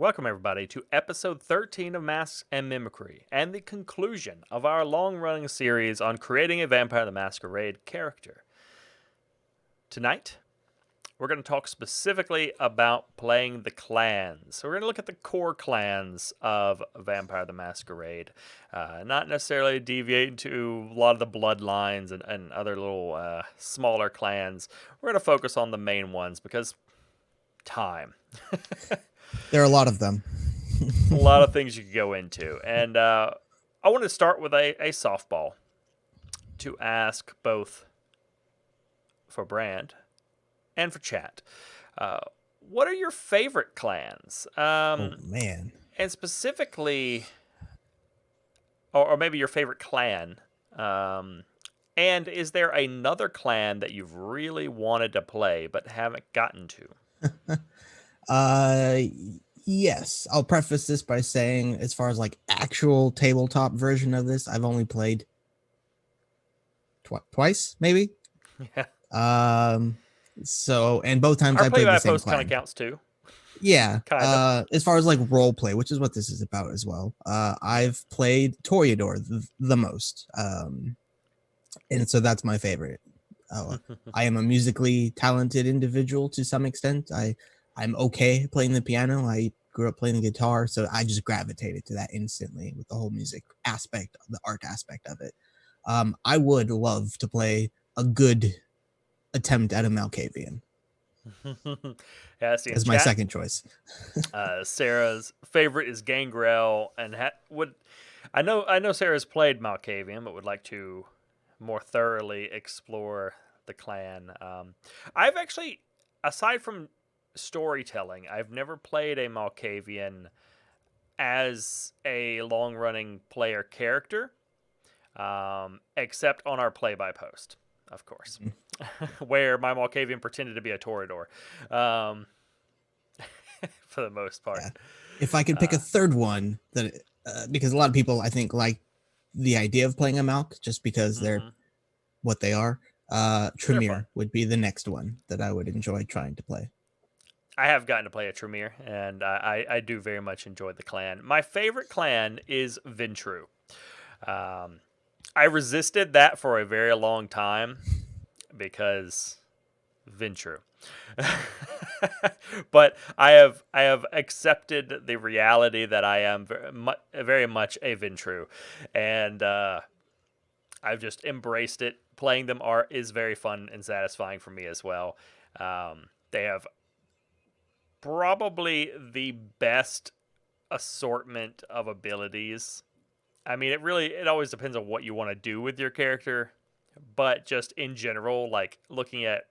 Welcome, everybody, to episode 13 of Masks and Mimicry, and the conclusion of our long-running series on creating a Vampire the Masquerade character. Tonight, we're going to talk specifically about playing the clans. So we're going to look at the core clans of Vampire the Masquerade, not necessarily deviate to a lot of the bloodlines and other little smaller clans. We're going to focus on the main ones because time. There are a lot of them. A lot of things you could go into. And I want to start with a softball to ask both for Brand and for chat. What are your favorite clans? Oh, man. And specifically, or maybe your favorite clan. And is there another clan that you've really wanted to play but haven't gotten to? Yes. I'll preface this by saying, as far as like actual tabletop version of this, I've only played twice, maybe. Yeah. So, and both times Our I played the play-by same post kind clan. of counts too. Yeah. Kind of. As far as like role play, which is what this is about as well. I've played Toreador the most. And so that's my favorite. I am a musically talented individual to some extent. I'm okay playing the piano. I grew up playing the guitar, so I just gravitated to that instantly with the whole music aspect, the art aspect of it. I would love to play a good attempt at a Malkavian. Yeah, see, As my second choice. Sarah's favorite is Gangrel, and I know Sarah's played Malkavian, but would like to more thoroughly explore the clan. I've actually, aside from storytelling, I've never played a Malkavian as a long-running player character, except on our play-by-post, of course, where my Malkavian pretended to be a Toreador, for the most part. Yeah. If I could pick a third one, that because a lot of people I think like the idea of playing a Malk just because they're what they are. Tremere would be the next one that I would enjoy trying to play. I have gotten to play a Tremere, and I do very much enjoy the clan. My favorite clan is Ventrue. I resisted that for a very long time because Ventrue. But I have accepted the reality that I am very much a Ventrue, and I've just embraced it. Playing them is very fun and satisfying for me as well. They have probably the best assortment of abilities. I mean, it always depends on what you want to do with your character, but just in general, like looking at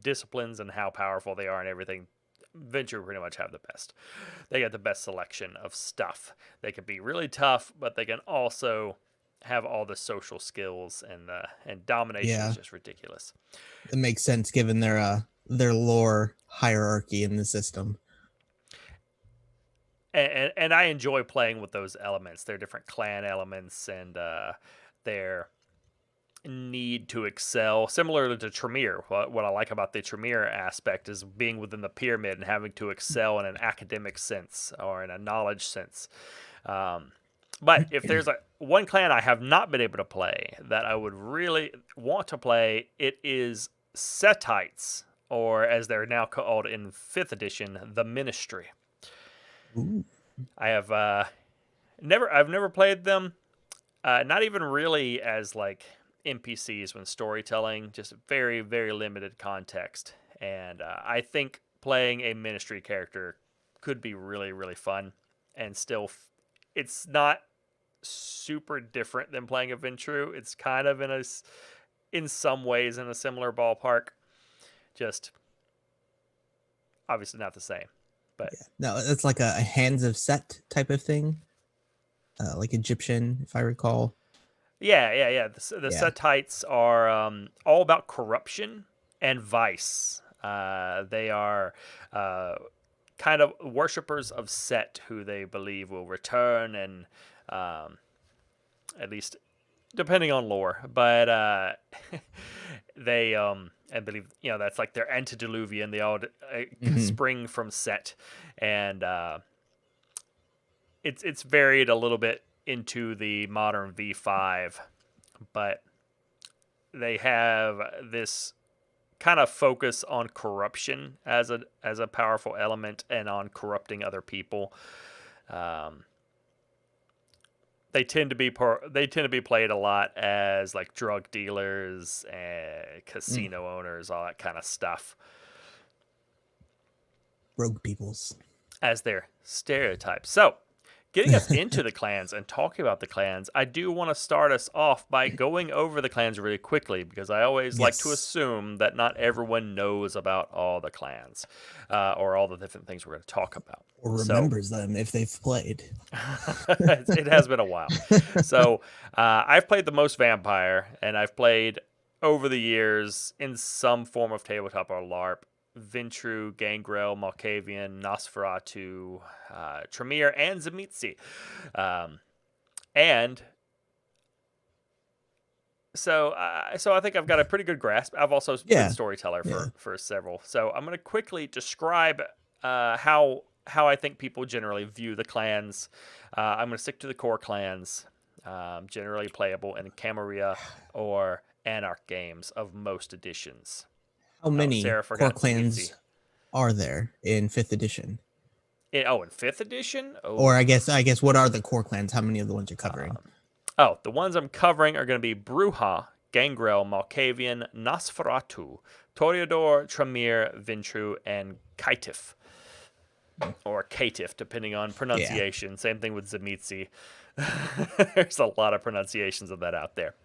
disciplines and how powerful they are and everything, Ventrue pretty much have the best. They got the best selection of stuff. They can be really tough, but they can also have all the social skills, and domination is just ridiculous. It makes sense given their lore hierarchy in the system. And I enjoy playing with those elements. Their different clan elements and their need to excel. Similar to Tremere, what I like about the Tremere aspect is being within the pyramid and having to excel in an academic sense or in a knowledge sense. But if there's one clan I have not been able to play that I would really want to play, it is Setites, or as they're now called in 5th edition, the Ministry. Ooh. I have never played them, not even really as like NPCs when storytelling, just very, very limited context. And I think playing a Ministry character could be really, really fun, and still it's not super different than playing a Ventrue. It's kind of in some ways in a similar ballpark, just obviously not the same. But no, it's like a Hands of Set type of thing, like Egyptian, if I recall. Yeah. The Setites are all about corruption and vice. They are kind of worshippers of Set, who they believe will return, and at least depending on lore. But they I believe that's like their antediluvian. They all spring from Set, and it's varied a little bit into the modern V5, but they have this kind of focus on corruption as a powerful element and on corrupting other people. Um, they tend to be played a lot as like drug dealers and Mm. casino owners, all that kind of stuff, Rogue peoples. as their stereotypes. So, getting us into the clans and talking about the clans, I do want to start us off by going over the clans really quickly because I always like to Yes. assume that not everyone knows about all the clans or all the different things we're going to talk about. Or So, remembers them if they've played. it has been a while. So, I've played the most Vampire, and I've played over the years in some form of tabletop or LARP. Ventru, Gangrel, Malkavian, Nosferatu, Tremere, and Tzimisce. And so I think I've got a pretty good grasp. I've also been Yeah. a storyteller Yeah. for several. So I'm going to quickly describe how I think people generally view the clans. I'm going to stick to the core clans, generally playable in Camarilla or Anarch games of most editions. How Oh, many Sarah core forgot clans Tzimisce. are there in 5th edition? In 5th edition? Or Oh. I guess what are the core clans? How many of the ones you're covering? The ones I'm covering are going to be Brouha, Gangrel, Malkavian, Nosferatu, Toreador, Tremere, Ventru, and Kaitif. Or Kaitif, depending on pronunciation. Same thing with Tzimisce. There's a lot of pronunciations of that out there.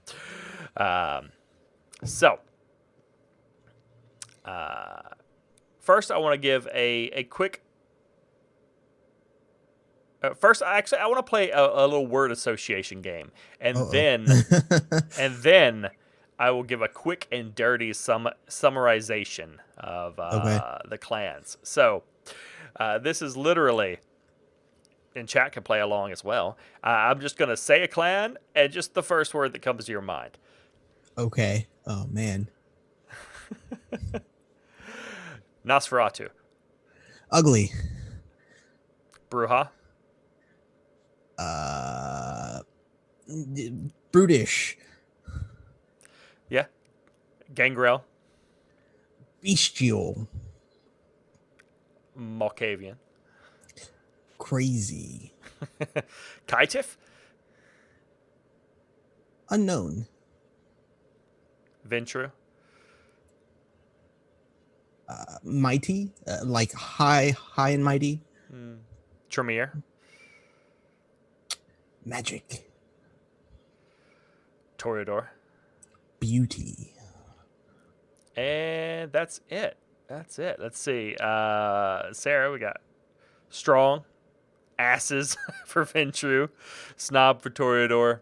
First, I want to give a quick. First, I want to play a little word association game, and Uh-oh. then I will give a quick and dirty summarization of Okay. the clans. So, this is literally, and chat can play along as well. I'm just going to say a clan and just the first word that comes to your mind. Okay. Oh man. Nosferatu, Ugly. Brouha, Brutish. yeah, Gangrel, Bestial. Malkavian, Crazy. Kaitif, Unknown. Ventru, Mighty. Like high and mighty. Tremere, Magic. Toreador, Beauty. and that's it. That's it. Let's see. Sarah, we got strong, asses for Ventru, snob for Toreador.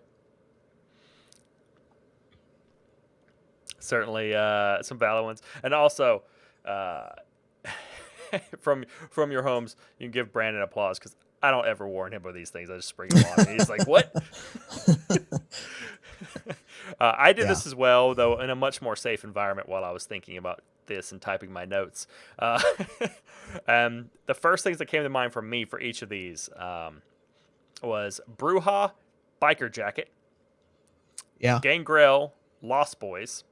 Certainly some valid ones. And also, from your homes, you can give Brandon applause because I don't ever warn him of these things. I just spring them on. He's like, what? I did this as well, though, in a much more safe environment while I was thinking about this and typing my notes. The first things that came to mind for me for each of these was Brouha, biker jacket, Yeah. Gangrel, Lost Boys,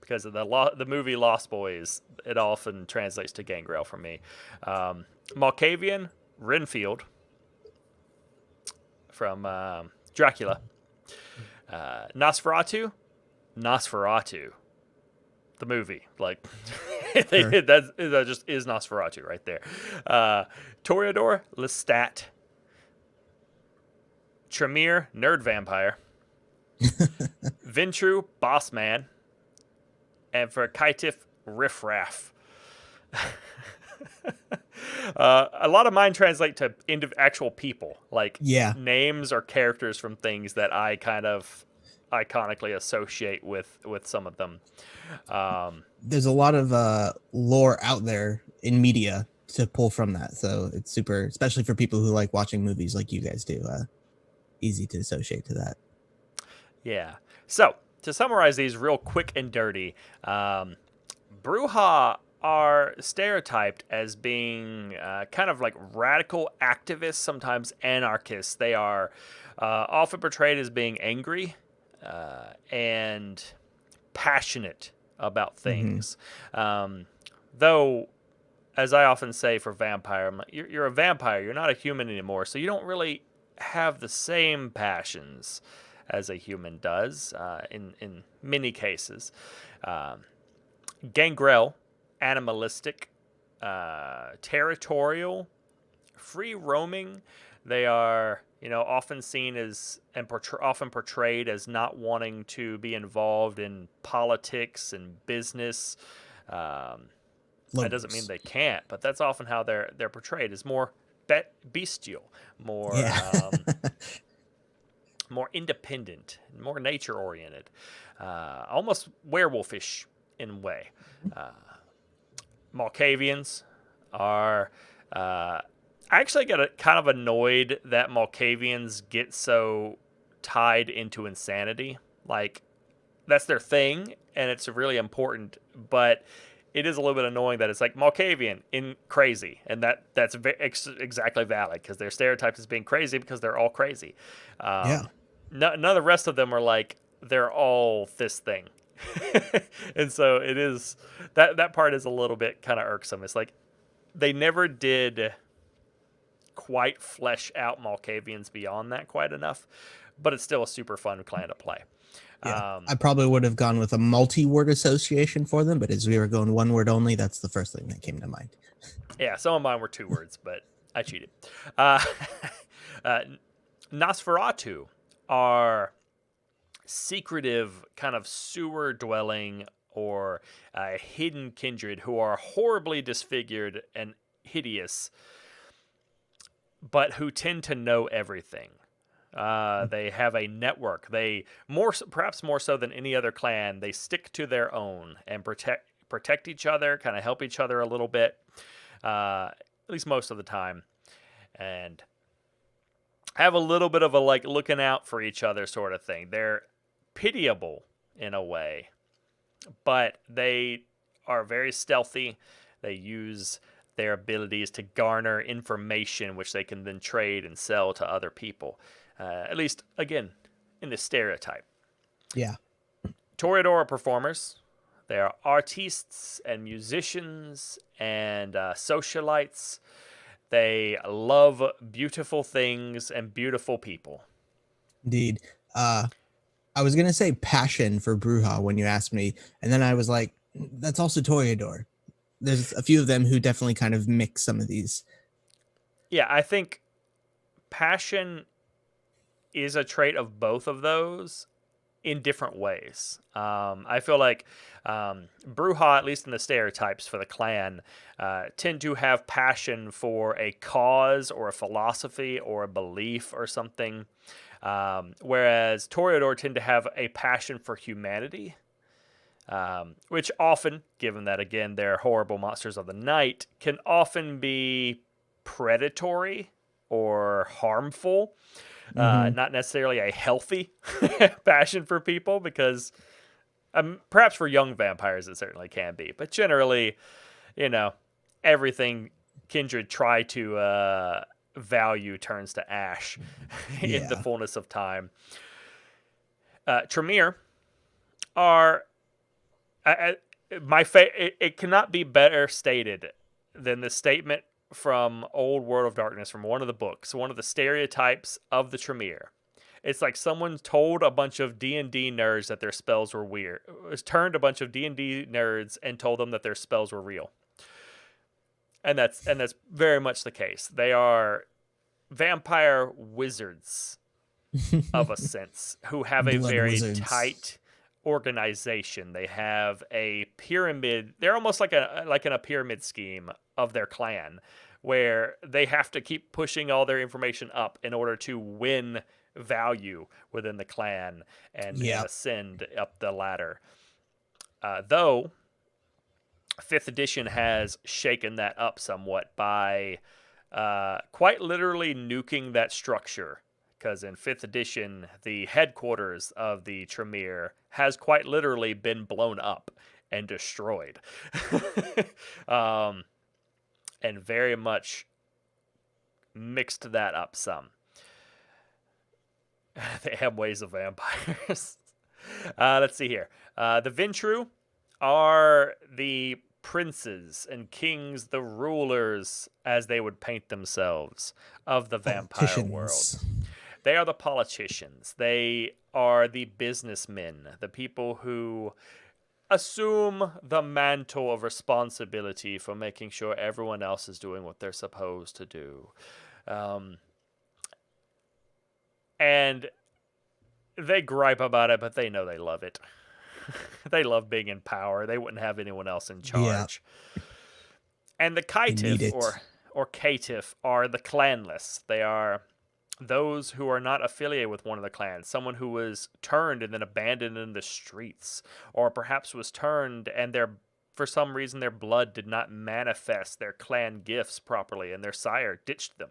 because of the movie Lost Boys, it often translates to Gangrel for me. Malkavian, Renfield from Dracula. Nosferatu, the movie. Like, Sure. that just is Nosferatu right there. Toreador, Lestat. Tremere, Nerd Vampire. Ventru, Boss Man. And for Kaitif, Riff Raff. A lot of mine translate to actual people, like names or characters from things that I kind of iconically associate with some of them. There's a lot of lore out there in media to pull from that, so it's super, especially for people who like watching movies like you guys do. Easy to associate to that. Yeah. So to summarize these real quick and dirty, Brouha are stereotyped as being kind of like radical activists, sometimes anarchists. They are often portrayed as being angry and passionate about Hmm. things. Though, as I often say for vampire, I'm like, you're a vampire. You're not a human anymore, so you don't really have the same passions as a human does in many cases. Um, Gangrel, animalistic, territorial, free roaming. They are, often seen as and often portrayed as not wanting to be involved in politics and business. Um, that doesn't mean Loners. they can't, but that's often how they're portrayed as more bestial, more Yeah. more independent, more nature oriented, almost werewolfish in a way. Uh, Malkavians are. I actually get kind of annoyed that Malkavians get so tied into insanity. Like, that's their thing, and it's really important, but it is a little bit annoying that it's like Malkavian in crazy, and that's exactly valid because their stereotypes as being crazy because they're all crazy. Yeah. None of the rest of them are like they're all this thing, and so it is that part is a little bit kind of irksome. It's like they never did quite flesh out Malkavians beyond that quite enough, but it's still a super fun clan to play. Yeah. Um, I probably would have gone with a multi-word association for them, but as we were going one word only, that's the first thing that came to mind. yeah, some of mine were 2 words, but I cheated. Uh, uh, Nosferatu are secretive, kind of sewer dwelling or hidden kindred who are horribly disfigured and hideous, but who tend to know everything. They have a network. They perhaps more so than any other clan, they stick to their own and protect each other, kind of help each other a little bit, at least most of the time, and have a little bit of a like looking out for each other sort of thing. They're pitiable in a way, but they are very stealthy. They use their abilities to garner information, which they can then trade and sell to other people. At least, again, in the stereotype. Yeah. Toreador are performers. They are artistes and musicians and socialites. They love beautiful things and beautiful people. Indeed. I was gonna say passion for Brouha when you asked me, and then I was like, that's also Toreador. There's a few of them who definitely kind of mix some of these. Yeah, I think passion is a trait of both of those in different ways. I feel like Brouha, at least in the stereotypes for the clan, tend to have passion for a cause or a philosophy or a belief or something, whereas Toreador tend to have a passion for humanity, which often, given that, again, they're horrible monsters of the night, can often be predatory or harmful. Hmm. Not necessarily a healthy passion for people, because perhaps for young vampires it certainly can be, but generally, you know, everything kindred try to value turns to ash in the Yeah. fullness of time. Tremere are I, it cannot be better stated than the statement from Old World of Darkness, from one of the books, one of the stereotypes of the Tremere. It's like someone told a bunch of D&D nerds that their spells were weird. Turned a bunch of D&D nerds and told them that their spells were real. And that's very much the case. They are vampire wizards of a sense who have a Blood very wizards. tight organization. They have a pyramid. They're almost like in a pyramid scheme of their clan, where they have to keep pushing all their information up in order to win value within the clan and Yeah. ascend up the ladder. Though fifth edition has shaken that up somewhat by quite literally nuking that structure, because in 5th edition, the headquarters of the Tremere has quite literally been blown up and destroyed. um, and very much mixed that up some. They have ways of vampires. Let's see here. The Ventru are the princes and kings, the rulers, as they would paint themselves, of the vampire world. Politicians. They are the politicians. They are the businessmen, the people who assume the mantle of responsibility for making sure everyone else is doing what they're supposed to do. And they gripe about it, but they know they love it. They love being in power. They wouldn't have anyone else in charge. Yeah. And the Kaitif or Caitiff are the clanless. They are those who are not affiliated with one of the clans. Someone who was turned and then abandoned in the streets, or perhaps was turned and for some reason their blood did not manifest their clan gifts properly, and their sire ditched them.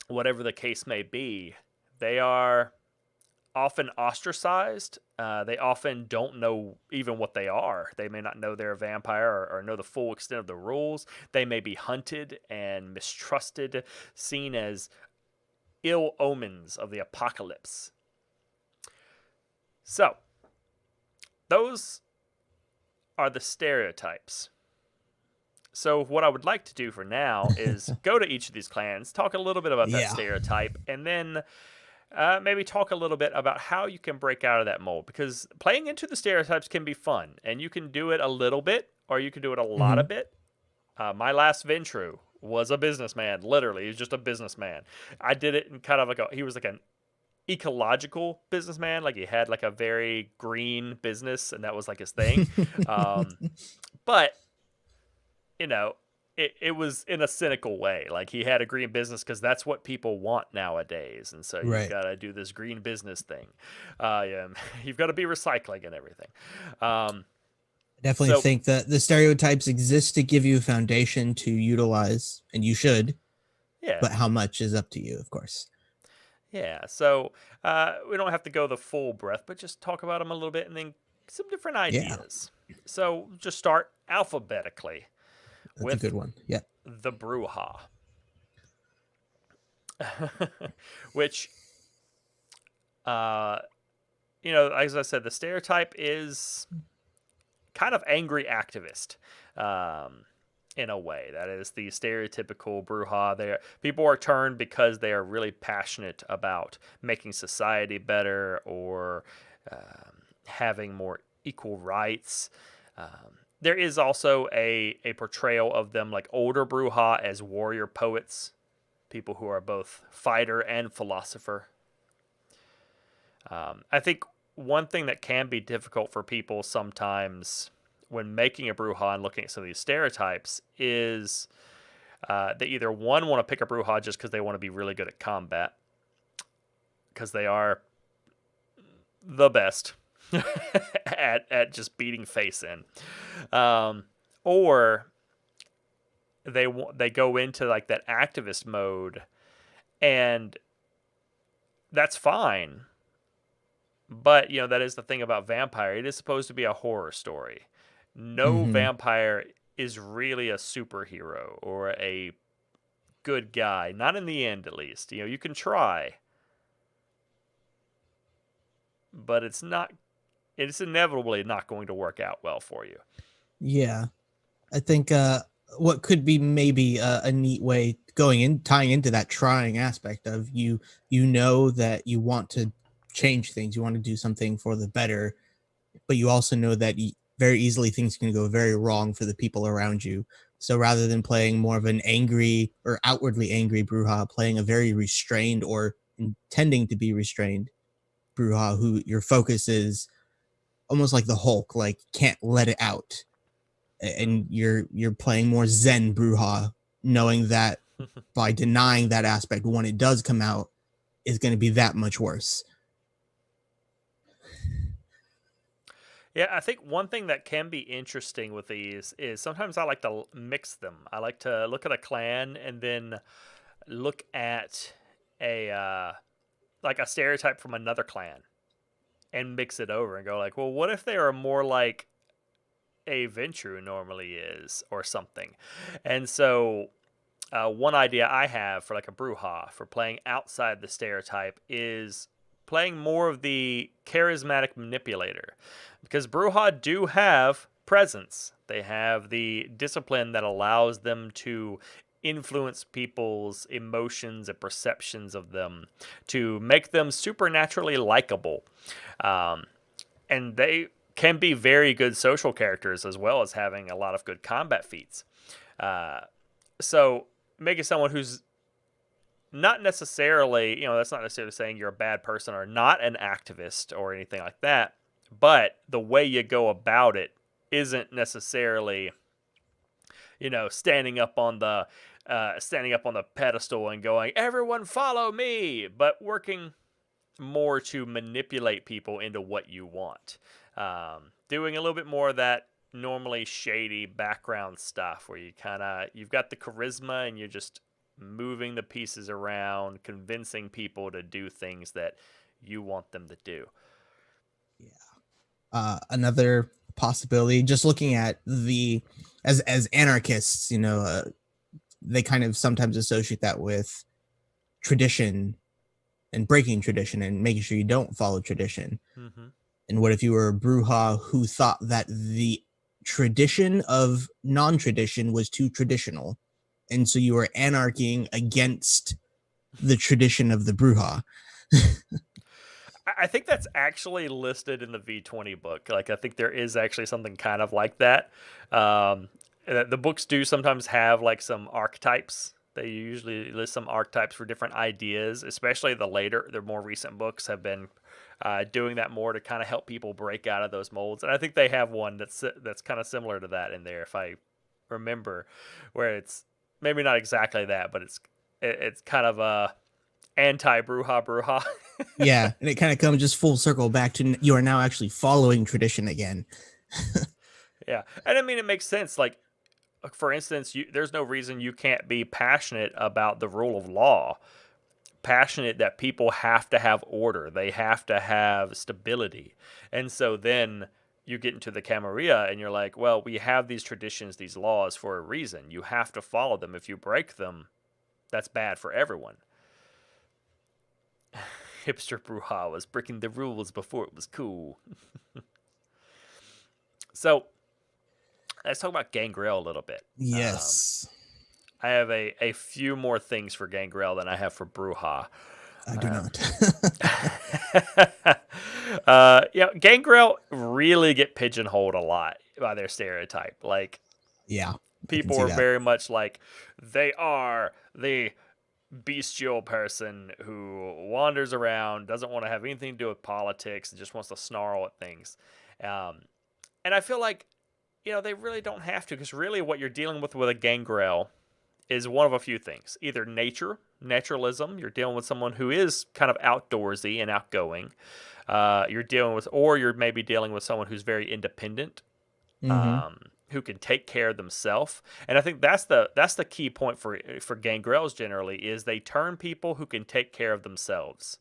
Whatever the case may be, they are often ostracized. They often don't know even what they are. They may not know they're a vampire or know the full extent of the rules. They may be hunted and mistrusted, seen as ill omens of the apocalypse. So, those are the stereotypes. So what I would like to do for now is go to each of these clans, talk a little bit about that stereotype, and then maybe talk a little bit about how you can break out of that mold, because playing into the stereotypes can be fun, and you can do it a little bit or you can do it a lot of bit. My last Ventru was a businessman. Literally, he was just a businessman. I did it in kind of he was like an ecological businessman. Like he had like a very green business, and that was like his thing. But you know, it was in a cynical way. Like he had a green business because that's what people want nowadays. And so you've got to do this green business thing. You've got to be recycling and everything. I definitely think that the stereotypes exist to give you a foundation to utilize, and you should. Yeah. But how much is up to you, of course. Yeah. So we don't have to go the full breadth, but just talk about them a little bit and then some different ideas. Yeah. So just start alphabetically. That's a good one. Yeah. The Brouha. Which, as I said, the stereotype is kind of angry activist in a way. That is the stereotypical Brouha. People are turned because they are really passionate about making society better or having more equal rights. There is also a portrayal of them like older Brouha as warrior poets, people who are both fighter and philosopher. I think one thing that can be difficult for people sometimes when making a Brouha and looking at some of these stereotypes is they either want to pick a Brouha just because they want to be really good at combat, because they are the best at just beating face in, or they go into like that activist mode, and that's fine. But that is the thing about vampire. It is supposed to be a horror story. No vampire is really a superhero or a good guy. Not in the end, at least. You can try, but it's inevitably not going to work out well for you. Yeah. I think what could be maybe a neat way tying into that trying aspect of you know that you want to change things, you want to do something for the better, but you also know that very easily things can go very wrong for the people around you. So rather than playing more of an angry or outwardly angry Brouha, playing a very restrained or intending to be restrained Brouha, who your focus is almost like the Hulk, like can't let it out, and you're playing more Zen Brouha, knowing that by denying that aspect, when it does come out, is going to be that much worse. Yeah, I think one thing that can be interesting with these is sometimes I like to mix them. I like to look at a clan and then look at a stereotype from another clan and mix it over and go like, well, what if they are more like a Ventru normally is or something? And so one idea I have for like a Brouha for playing outside the stereotype is playing more of the charismatic manipulator, because Brouha do have presence. They have the discipline that allows them to influence people's emotions and perceptions of them to make them supernaturally likable. Um, and they can be very good social characters as well as having a lot of good combat feats. Uh, so making someone who's not necessarily, that's not necessarily saying you're a bad person or not an activist or anything like that, but the way you go about it isn't necessarily, standing up on the pedestal and going, everyone follow me, but working more to manipulate people into what you want. Doing a little bit more of that normally shady background stuff where you've got the charisma and you're just moving the pieces around, convincing people to do things that you want them to do. Yeah. Another possibility, just looking at as anarchists, they kind of sometimes associate that with tradition and breaking tradition and making sure you don't follow tradition. Mm-hmm. And what if you were a Brouha who thought that the tradition of non-tradition was too traditional, and so you were anarchying against the tradition of the Brouha? I think that's actually listed in the V20 book. Like, I think there is actually something kind of like that. The books do sometimes have like some archetypes. They usually list some archetypes for different ideas, especially the more recent books have been doing that more to kind of help people break out of those molds. And I think they have one that's kind of similar to that in there, if I remember, where it's maybe not exactly that, but it's kind of a anti-Brouha. Yeah, and it kind of comes just full circle back to you are now actually following tradition again. Yeah, and I mean, it makes sense. Like, for instance, there's no reason you can't be passionate about the rule of law, passionate that people have to have order, they have to have stability. And so then you get into the Camarilla and you're like, well, we have these traditions, these laws for a reason. You have to follow them. If you break them, that's bad for everyone. Hipster Brouha was breaking the rules before it was cool. So let's talk about Gangrel a little bit. Yes. I have a few more things for Gangrel than I have for Brouha. I do not. Gangrel really get pigeonholed a lot by their stereotype. Like, yeah, people are very much like, they are the bestial person who wanders around, doesn't want to have anything to do with politics, and just wants to snarl at things. And I feel like, they really don't have to, because really what you're dealing with a Gangrel is one of a few things. Either naturalism, you're dealing with someone who is kind of outdoorsy and outgoing. You're maybe dealing with someone who's very independent, who can take care of themselves. And I think that's the key point for Gangrels generally, is they turn people who can take care of themselves.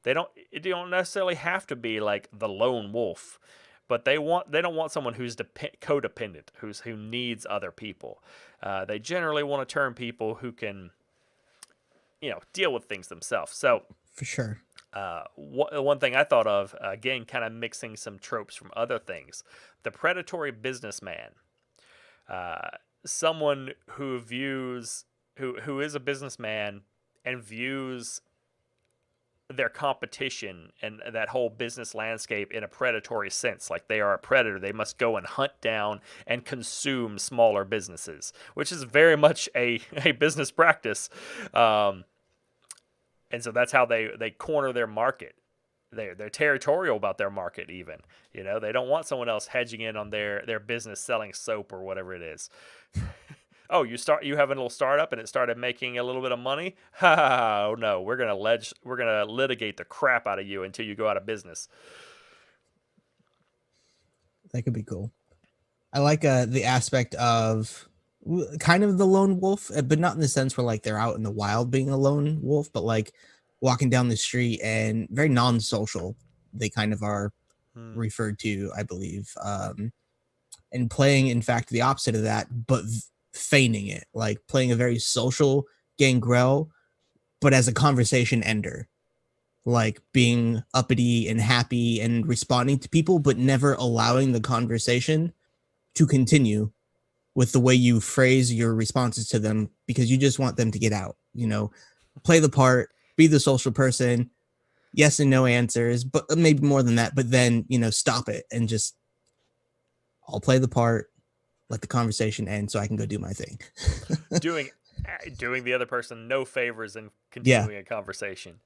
They don't necessarily have to be like the lone wolf, but they don't want someone who's codependent, who needs other people. They generally want to turn people who can, deal with things themselves. So for sure. One thing I thought of, again, kind of mixing some tropes from other things, the predatory businessman, someone who is a businessman and views their competition and that whole business landscape in a predatory sense. Like, they are a predator. They must go and hunt down and consume smaller businesses, which is very much a business practice. And so that's how they corner their market. They're territorial about their market even. They don't want someone else hedging in on their business selling soap or whatever it is. Oh, you have a little startup and it started making a little bit of money? Oh no, we're gonna litigate the crap out of you until you go out of business. That could be cool. I like the aspect of kind of the lone wolf, but not in the sense where like they're out in the wild being a lone wolf, but like walking down the street and very non-social. they kind of are Hmm. referred to, I believe. And playing, in fact, the opposite of that, but feigning it, like playing a very social Gangrel, but as a conversation ender, like being uppity and happy and responding to people, but never allowing the conversation to continue with the way you phrase your responses to them because you just want them to get out, play the part, be the social person, yes and no answers, but maybe more than that, but then, stop it and just, I'll play the part, let the conversation end so I can go do my thing. doing the other person no favors in Yeah. continuing a conversation.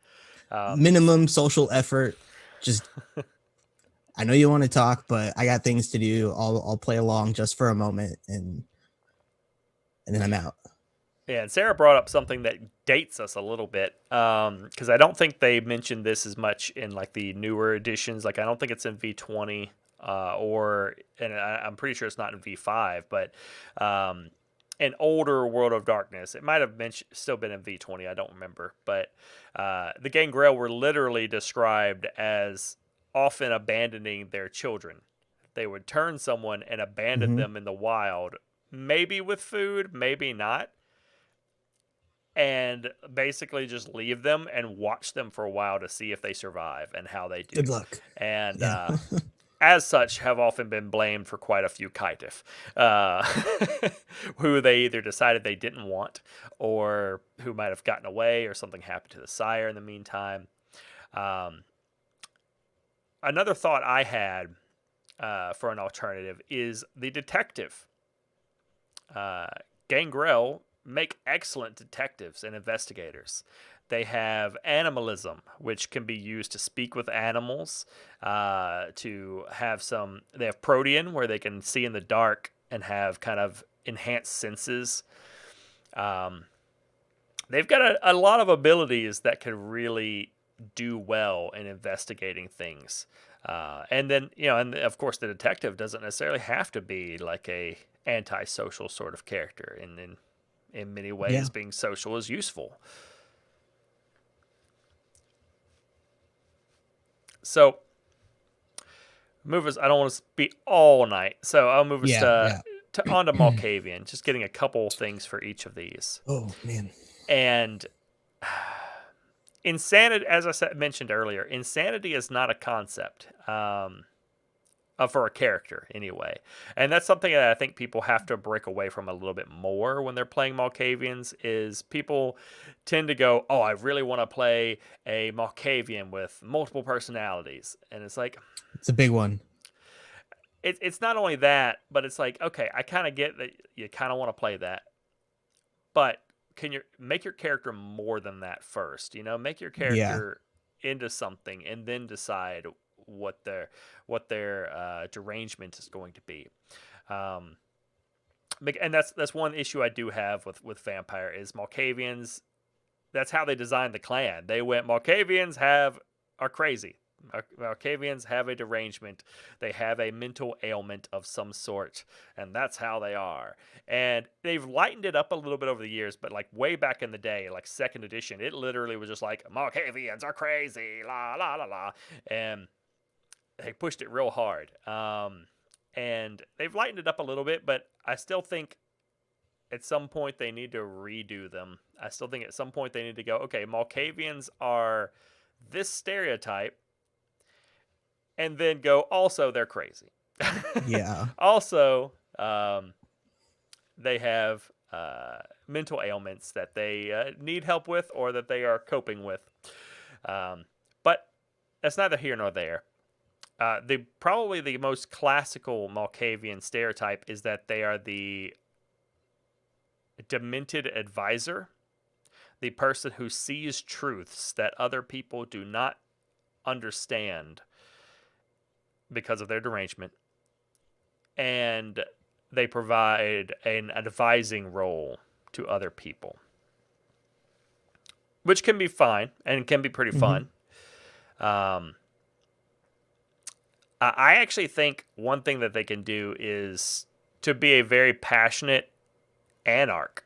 Minimum social effort. Just, I know you want to talk, but I got things to do. I'll play along just for a moment and then I'm out. Yeah, and Sarah brought up something that dates us a little bit, because I don't think they mentioned this as much in like the newer editions. Like I don't think it's in V20, and I'm pretty sure it's not in V5, but an older World of Darkness. It might have still been in V20. I don't remember, but the Gangrel were literally described as often abandoning their children. They would turn someone and abandon Mm-hmm. them in the wild, maybe with food, maybe not, and basically just leave them and watch them for a while to see if they survive and how they do. Good luck. And Yeah. as such, have often been blamed for quite a few Kaitif, uh, who they either decided they didn't want or who might have gotten away or something happened to the sire in the meantime. Um, Another thought I had for an alternative is the detective. Uh, Gangrel make excellent detectives and investigators. They have animalism, which can be used to speak with animals. To have some, they have protean, where they can see in the dark and have kind of enhanced senses. Um, they've got a lot of abilities that could really do well in investigating things. And then, and of course, the detective doesn't necessarily have to be like a antisocial sort of character. And in many Yeah. ways, being social is useful. So, move us. I don't want to be all night, so I'll move us Yeah. Yeah. to onto Malkavian. Just getting a couple things for each of these. Oh man. And insanity, as mentioned earlier, insanity is not a concept. For a character anyway, and that's something that I think people have to break away from a little bit more when they're playing Malkavians. Is people tend to go, oh, I really want to play a Malkavian with multiple personalities, and it's like, It's a big one. it's not only that, but it's like, okay, I kind of get that you kind of want to play that, but can you make your character more than that first? Make your Yeah. character into something, and then decide what their derangement is going to be. Um, and that's one issue I do have with Vampire is Malkavians. That's how they designed the clan. They went, Malkavians are crazy. Malkavians have a derangement. They have a mental ailment of some sort, and that's how they are. And they've lightened it up a little bit over the years, but like way back in the day, like second edition, it literally was just like, Malkavians are crazy, la la la la, and they pushed it real hard. And they've lightened it up a little bit, but I still think at some point they need to redo them. I still think at some point they need to go, okay, Malkavians are this stereotype, and then go, also, they're crazy. Yeah. Also, they have mental ailments that they need help with or that they are coping with. But that's neither here nor there. Probably the most classical Malkavian stereotype is that they are the demented advisor, the person who sees truths that other people do not understand because of their derangement, and they provide an advising role to other people, which can be fine and can be pretty Mm-hmm. fun. I actually think one thing that they can do is to be a very passionate anarch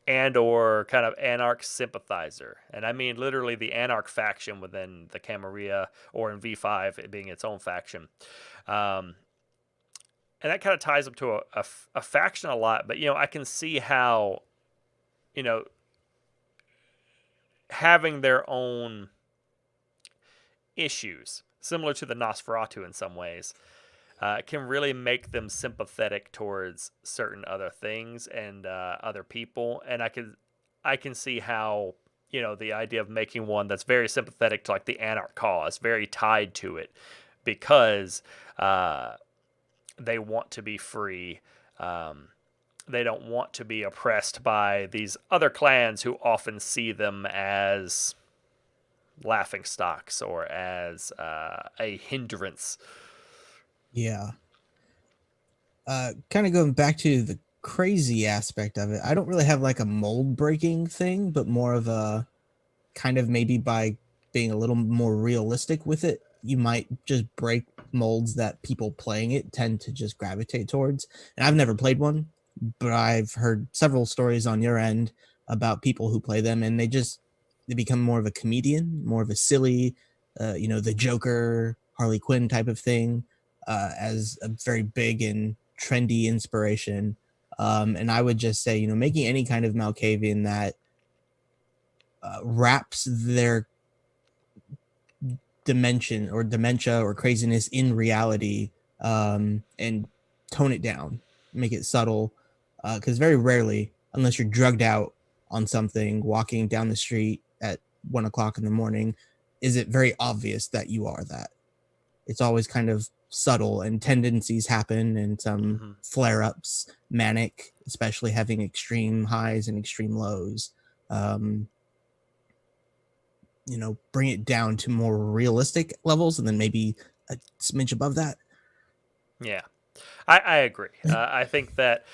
and or kind of Anarch sympathizer. And I mean literally the Anarch faction within the Camarilla, or in V5 it being its own faction. Um, and that kind of ties up to a faction a lot. But, I can see how, you know, having their own issues, similar to the Nosferatu in some ways, can really make them sympathetic towards certain other things and other people. And I can see how, the idea of making one that's very sympathetic to like the Anarch cause, very tied to it, because they want to be free. They don't want to be oppressed by these other clans who often see them as laughing stocks or as a hindrance. Yeah. Kind of going back to the crazy aspect of it, I don't really have like a mold breaking thing, but more of a kind of maybe by being a little more realistic with it, you might just break molds that people playing it tend to just gravitate towards. And I've never played one, but I've heard several stories on your end about people who play them, and they become more of a comedian, more of a silly, the Joker, Harley Quinn type of thing, as a very big and trendy inspiration. And I would just say, making any kind of Malkavian that wraps their dimension or dementia or craziness in reality, and tone it down, make it subtle, because very rarely, unless you're drugged out on something, walking down the street at 1 o'clock in the morning, is it very obvious that you are that. It's always kind of subtle, and tendencies happen, and some flare-ups, manic, especially having extreme highs and extreme lows. Bring it down to more realistic levels, and then maybe a smidge above that. Yeah, I agree. I think that,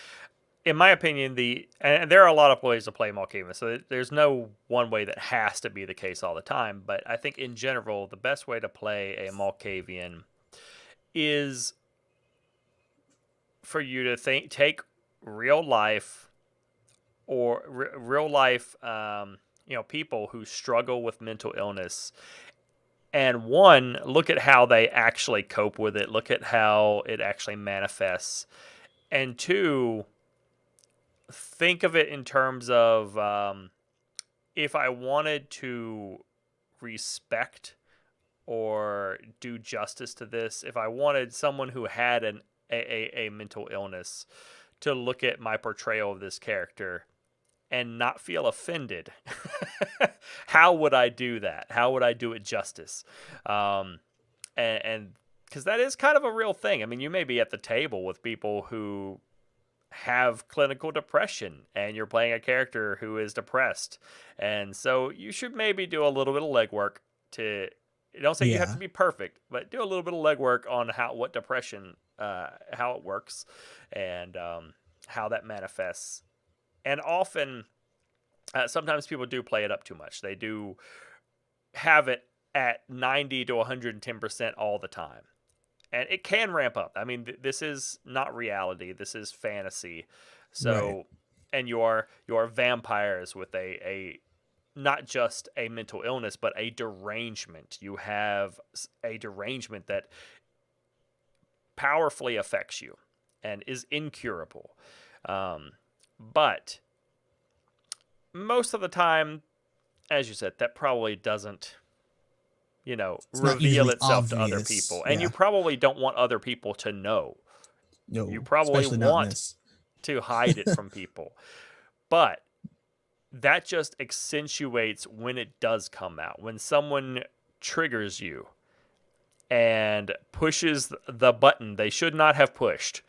in my opinion, and there are a lot of ways to play Malkavian, so there's no one way that has to be the case all the time. But I think in general, the best way to play a Malkavian is for you to take real life or real life, people who struggle with mental illness, and one, look at how they actually cope with it, look at how it actually manifests, and two, think of it in terms of, if I wanted to respect or do justice to this, if I wanted someone who had a mental illness to look at my portrayal of this character and not feel offended, how would I do that? How would I do it justice? And because that is kind of a real thing. I mean, you may be at the table with people who have clinical depression, and you're playing a character who is depressed, and so you should maybe do a little bit of legwork to. Don't say you have to be perfect, but do a little bit of legwork on what depression, how it works, and how that manifests. And often, sometimes people do play it up too much. They do have it at 90 to 110% all the time. And it can ramp up. I mean, this is not reality. This is fantasy. So, right. And you're vampires with a not just a mental illness, but a derangement. You have a derangement that powerfully affects you and is incurable. But most of the time, as you said, that probably doesn't, reveal itself to other people. And you probably don't want other people to know. No, you probably want to hide it from people. But that just accentuates when it does come out. When someone triggers you and pushes the button they should not have pushed,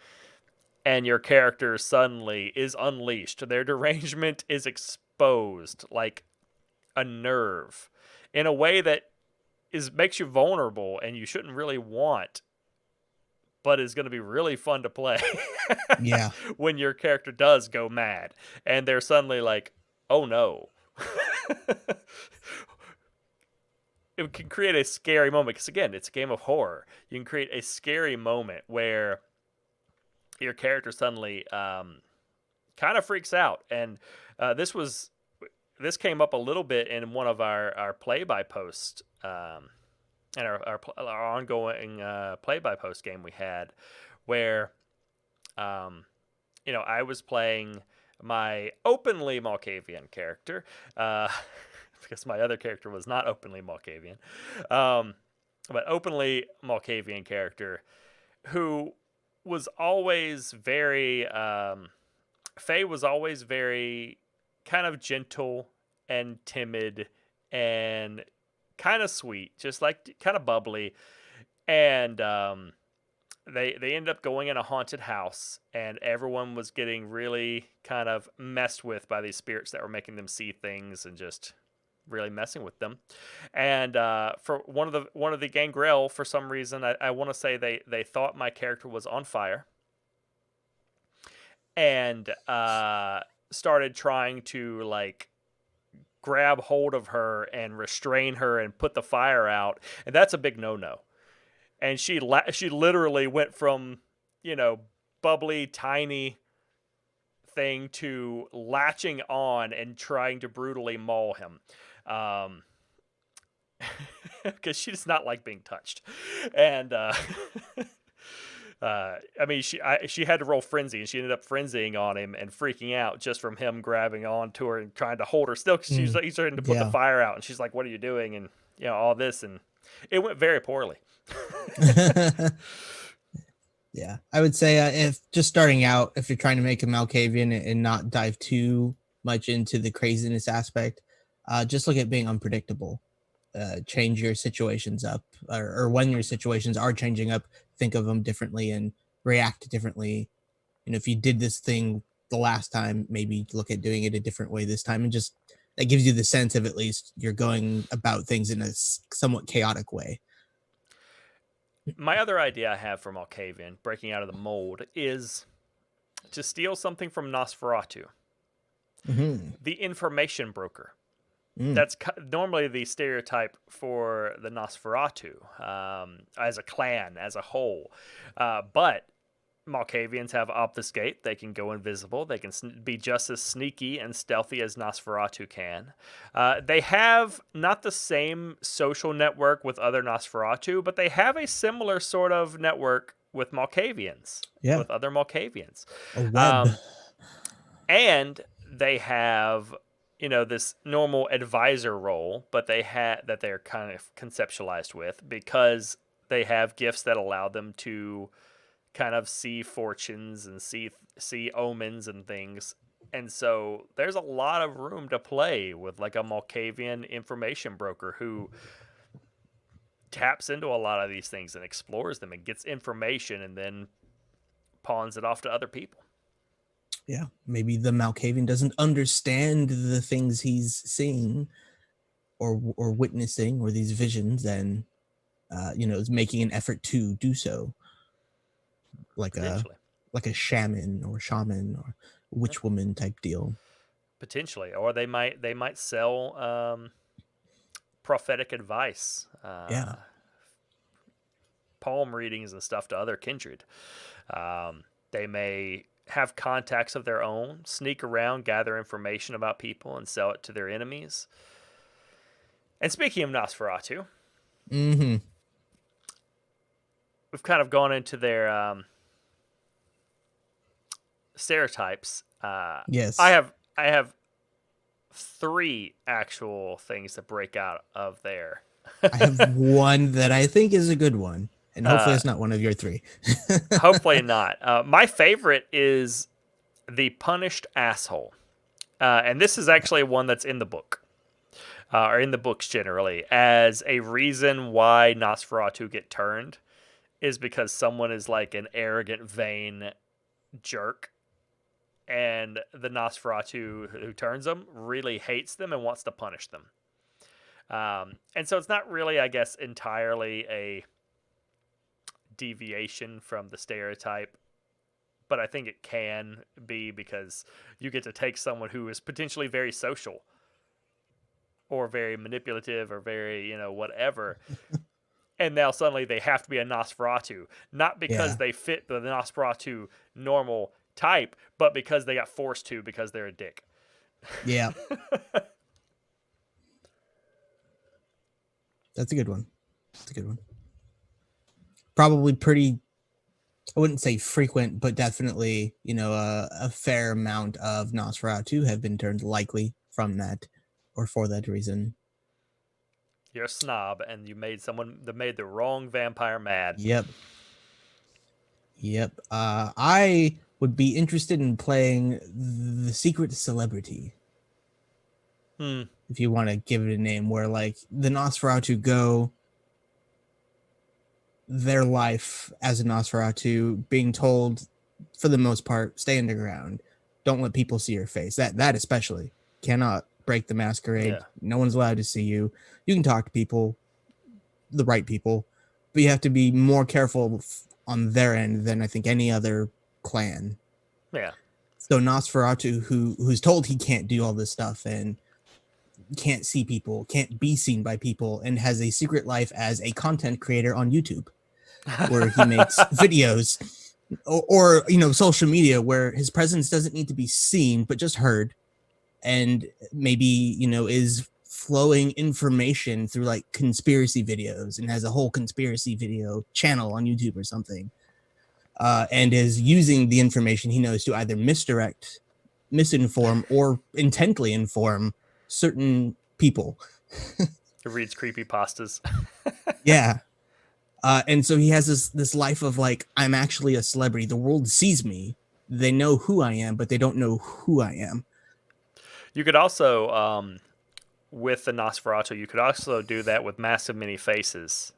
and your character suddenly is unleashed. Their derangement is exposed like a nerve in a way that makes you vulnerable and you shouldn't really want, but is going to be really fun to play. Yeah. When your character does go mad and they're suddenly like, oh no. It can create a scary moment, because again, it's a game of horror. You can create a scary moment where your character suddenly kind of freaks out, and This came up a little bit in one of our play by post and our ongoing play by post game we had, where I was playing my openly Malkavian character, because my other character was not openly Malkavian, but openly Malkavian character who was always very Faye was always very kind of gentle and timid and kind of sweet, just like kind of bubbly. And they ended up going in a haunted house, and everyone was getting really kind of messed with by these spirits that were making them see things and just really messing with them. And for one of the Gangrel, for some reason, I want to say they thought my character was on fire, and started trying to like grab hold of her and restrain her and put the fire out, and that's a big no-no. And she literally went from, bubbly, tiny thing to latching on and trying to brutally maul him. Because she does not like being touched. And, she had to roll frenzy, and she ended up frenzying on him and freaking out just from him grabbing onto her and trying to hold her still, because he's starting to put the fire out. And she's like, what are you doing? And, all this. And it went very poorly. Yeah, I would say if just starting out, if you're trying to make a Malkavian and not dive too much into the craziness aspect, just look at being unpredictable. Change your situations up, or when your situations are changing up, think of them differently and react differently. If you did this thing the last time, maybe look at doing it a different way this time, and just that gives you the sense of at least you're going about things in a somewhat chaotic way. My other idea I have for Malkavian, breaking out of the mold, is to steal something from Nosferatu. Mm-hmm. The information broker. That's normally the stereotype for the Nosferatu, as a clan, as a whole. But Malkavians have obfuscate. They can go invisible. They can be just as sneaky and stealthy as Nosferatu can. They have not the same social network with other Nosferatu, but they have a similar sort of network with Malkavians, with other Malkavians. A web. And they have, this normal advisor role, but that they're kind of conceptualized with, because they have gifts that allow them to kind of see fortunes and see omens and things. And so there's a lot of room to play with like a Malkavian information broker who taps into a lot of these things and explores them and gets information and then pawns it off to other people. Yeah, maybe the Malkavian doesn't understand the things he's seeing or witnessing, or these visions, and is making an effort to do so. Like a shaman or witch woman type deal. Potentially. Or they might sell prophetic advice. Palm readings and stuff to other kindred. They may have contacts of their own, sneak around, gather information about people, and sell it to their enemies. And speaking of Nosferatu, we've kind of gone into their stereotypes. Yes. I have 3 actual things that break out of there. I have one that I think is a good one. And hopefully it's not one of your 3. Hopefully not. My favorite is the punished asshole. And this is actually one that's in the book. Or in the books generally. As a reason why Nosferatu get turned is because someone is like an arrogant, vain jerk. And the Nosferatu who turns them really hates them and wants to punish them. And so it's not really, I guess, entirely a deviation from the stereotype, but I think it can be, because you get to take someone who is potentially very social or very manipulative or very, whatever, and now suddenly they have to be a Nosferatu, not because they fit the Nosferatu normal type, but because they got forced to, because they're a dick. Yeah, that's a good one. That's a good one. Probably pretty, I wouldn't say frequent, but definitely, a fair amount of Nosferatu have been turned likely from that or for that reason. You're a snob, and you made someone that made the wrong vampire mad. Yep. Yep. I would be interested in playing the Secret Celebrity. If you want to give it a name, where like the Nosferatu go their life as a Nosferatu, being told for the most part, stay underground. Don't let people see your face. That especially cannot break the masquerade. Yeah. No one's allowed to see you. You can talk to people, the right people, but you have to be more careful on their end than I think any other clan. Yeah. So Nosferatu, who's told he can't do all this stuff and can't see people, can't be seen by people, and has a secret life as a content creator on YouTube, where he makes videos or social media where his presence doesn't need to be seen but just heard, and maybe is flowing information through like conspiracy videos and has a whole conspiracy video channel on YouTube or something, and is using the information he knows to either misdirect, misinform, or intently inform certain people. He reads creepypastas. Yeah. And so he has this life of like, I'm actually a celebrity. The world sees me. They know who I am, but they don't know who I am. You could also, with the Nosferatu, you could also do that with massive many faces.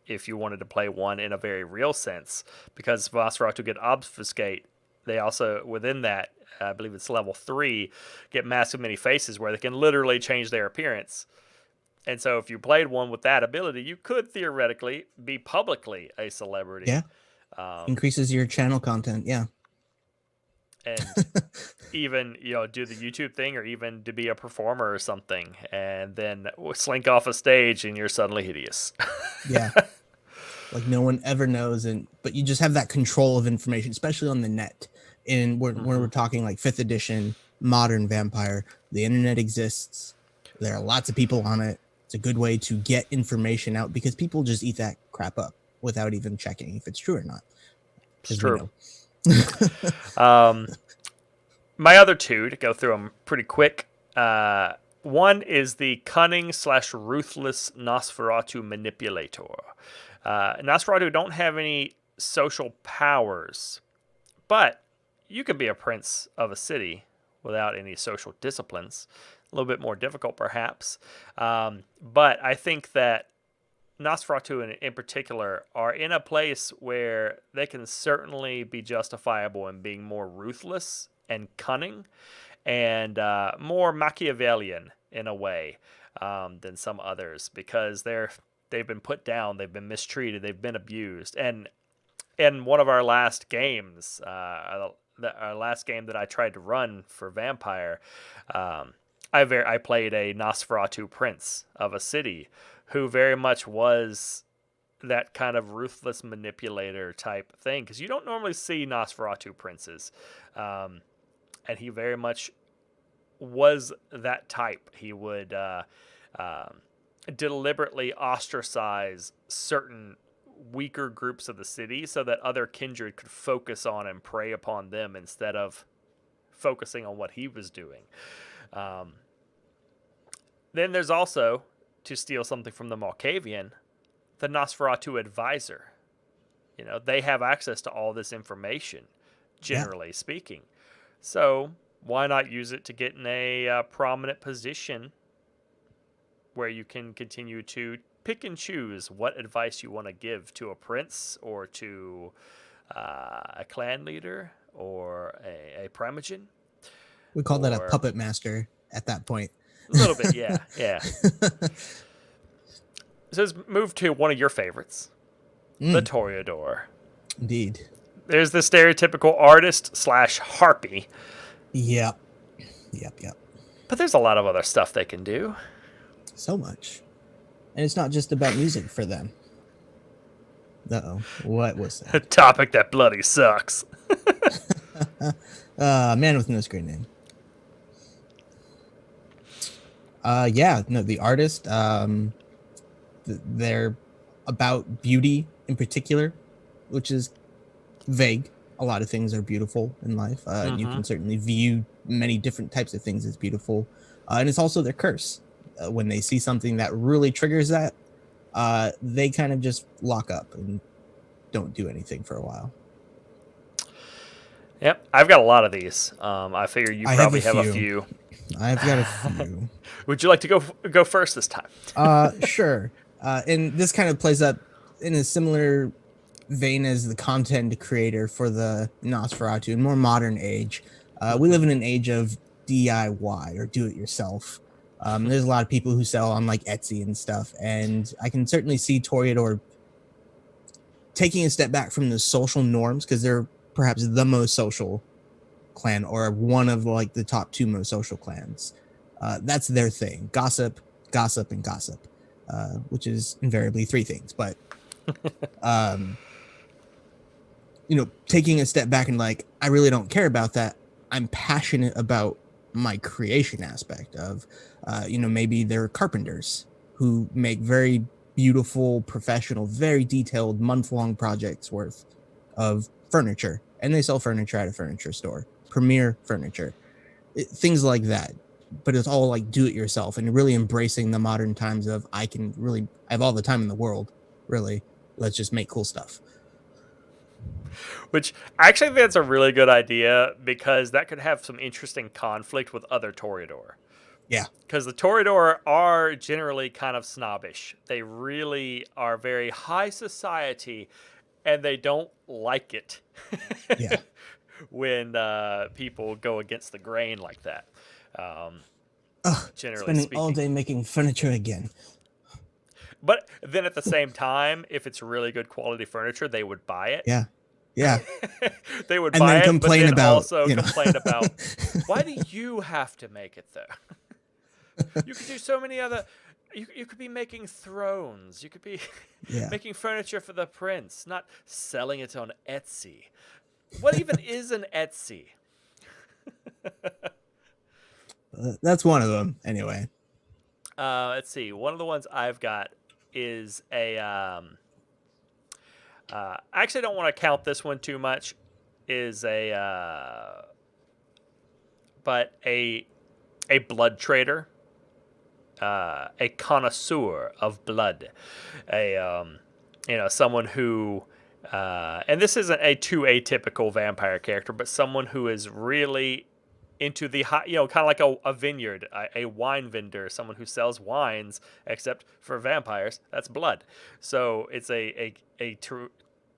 If you wanted to play one in a very real sense, because Nosferatu get obfuscate, they also within that, I believe it's level 3, get massive many faces where they can literally change their appearance. And so if you played one with that ability, you could theoretically be publicly a celebrity. Yeah. Increases your channel content. Yeah. And even, do the YouTube thing, or even to be a performer or something, and then slink off a stage and you're suddenly hideous. Yeah. Like no one ever knows. But you just have that control of information, especially on the net. And when we're talking like 5th edition modern vampire, the internet exists. There are lots of people on it. It's a good way to get information out because people just eat that crap up without even checking if it's true or not. It's true. My other two, to go through them pretty quick. One is the cunning/ruthless Nosferatu manipulator. Nosferatu don't have any social powers, but you can be a prince of a city without any social disciplines. A little bit more difficult, perhaps. But I think that Nosferatu in particular are in a place where they can certainly be justifiable in being more ruthless and cunning and more Machiavellian in a way than some others, because they've been put down, they've been mistreated, they've been abused. And in one of our last games, our last game that I tried to run for Vampire, I played a Nosferatu prince of a city who very much was that kind of ruthless manipulator type thing, because you don't normally see Nosferatu princes, and he very much was that type. He would deliberately ostracize certain weaker groups of the city so that other kindred could focus on and prey upon them instead of focusing on what he was doing. Then there's also, to steal something from the Malkavian, the Nosferatu advisor. They have access to all this information, generally speaking. So why not use it to get in a prominent position where you can continue to pick and choose what advice you want to give to a prince or to a clan leader or a primogen. We call that a puppet master at that point. A little bit, yeah. So let's move to one of your favorites, the Toreador. Indeed. There's the stereotypical artist/harpy. Yep. But there's a lot of other stuff they can do. So much. And it's not just about music for them. Uh-oh. What was that? A topic that bloody sucks. Man with no screen name. Yeah, no, the artist, they're about beauty in particular, which is vague. A lot of things are beautiful in life. You Mm-hmm. can certainly view many different types of things as beautiful. And it's also their curse. When they see something that really triggers that, they kind of just lock up and don't do anything for a while. Yep, I've got a lot of these. I figure you I have a probably have a few. few. I've got a few. Would you like to go first this time? Sure. And this kind of plays up in a similar vein as the content creator for the Nosferatu in more modern age. We live in an age of DIY or do it yourself. There's a lot of people who sell on like Etsy and stuff, and I can certainly see Toreador taking a step back from the social norms because they're perhaps the most social clan or one of like the top two most social clans. That's their thing: gossip, gossip, and gossip, which is invariably three things. But um, taking a step back and like, I really don't care about that. I'm passionate about my creation aspect of, maybe they're carpenters who make very beautiful, professional, very detailed month-long projects worth of furniture, and they sell furniture at a furniture store, Premier Furniture, things like that. But it's all like do it yourself and really embracing the modern times of I have all the time in the world, really. Let's just make cool stuff. Which I actually think that's a really good idea because that could have some interesting conflict with other Toreador. Yeah. Because the Toreador are generally kind of snobbish. They really are very high society, and they don't like it Yeah. when people go against the grain like that. Um, Ugh, generally spending all speaking. day making furniture again. But then at the same time, if it's really good quality furniture, they would buy it. Yeah. Yeah. They would And then buy it, but complain then about, also complain about why do you have to make it though? You could do so many other. You could be making thrones. You could be yeah. making furniture for the prince, not selling it on Etsy. What even is an Etsy? That's one of them anyway. Let's see. One of the ones I've got is a. I actually don't want to count this one too much. Is but a blood trader, a connoisseur of blood, someone who, and this isn't a too atypical vampire character, but someone who is really into the high, kind of like a vineyard, a wine vendor, someone who sells wines, except for vampires, that's blood. So it's a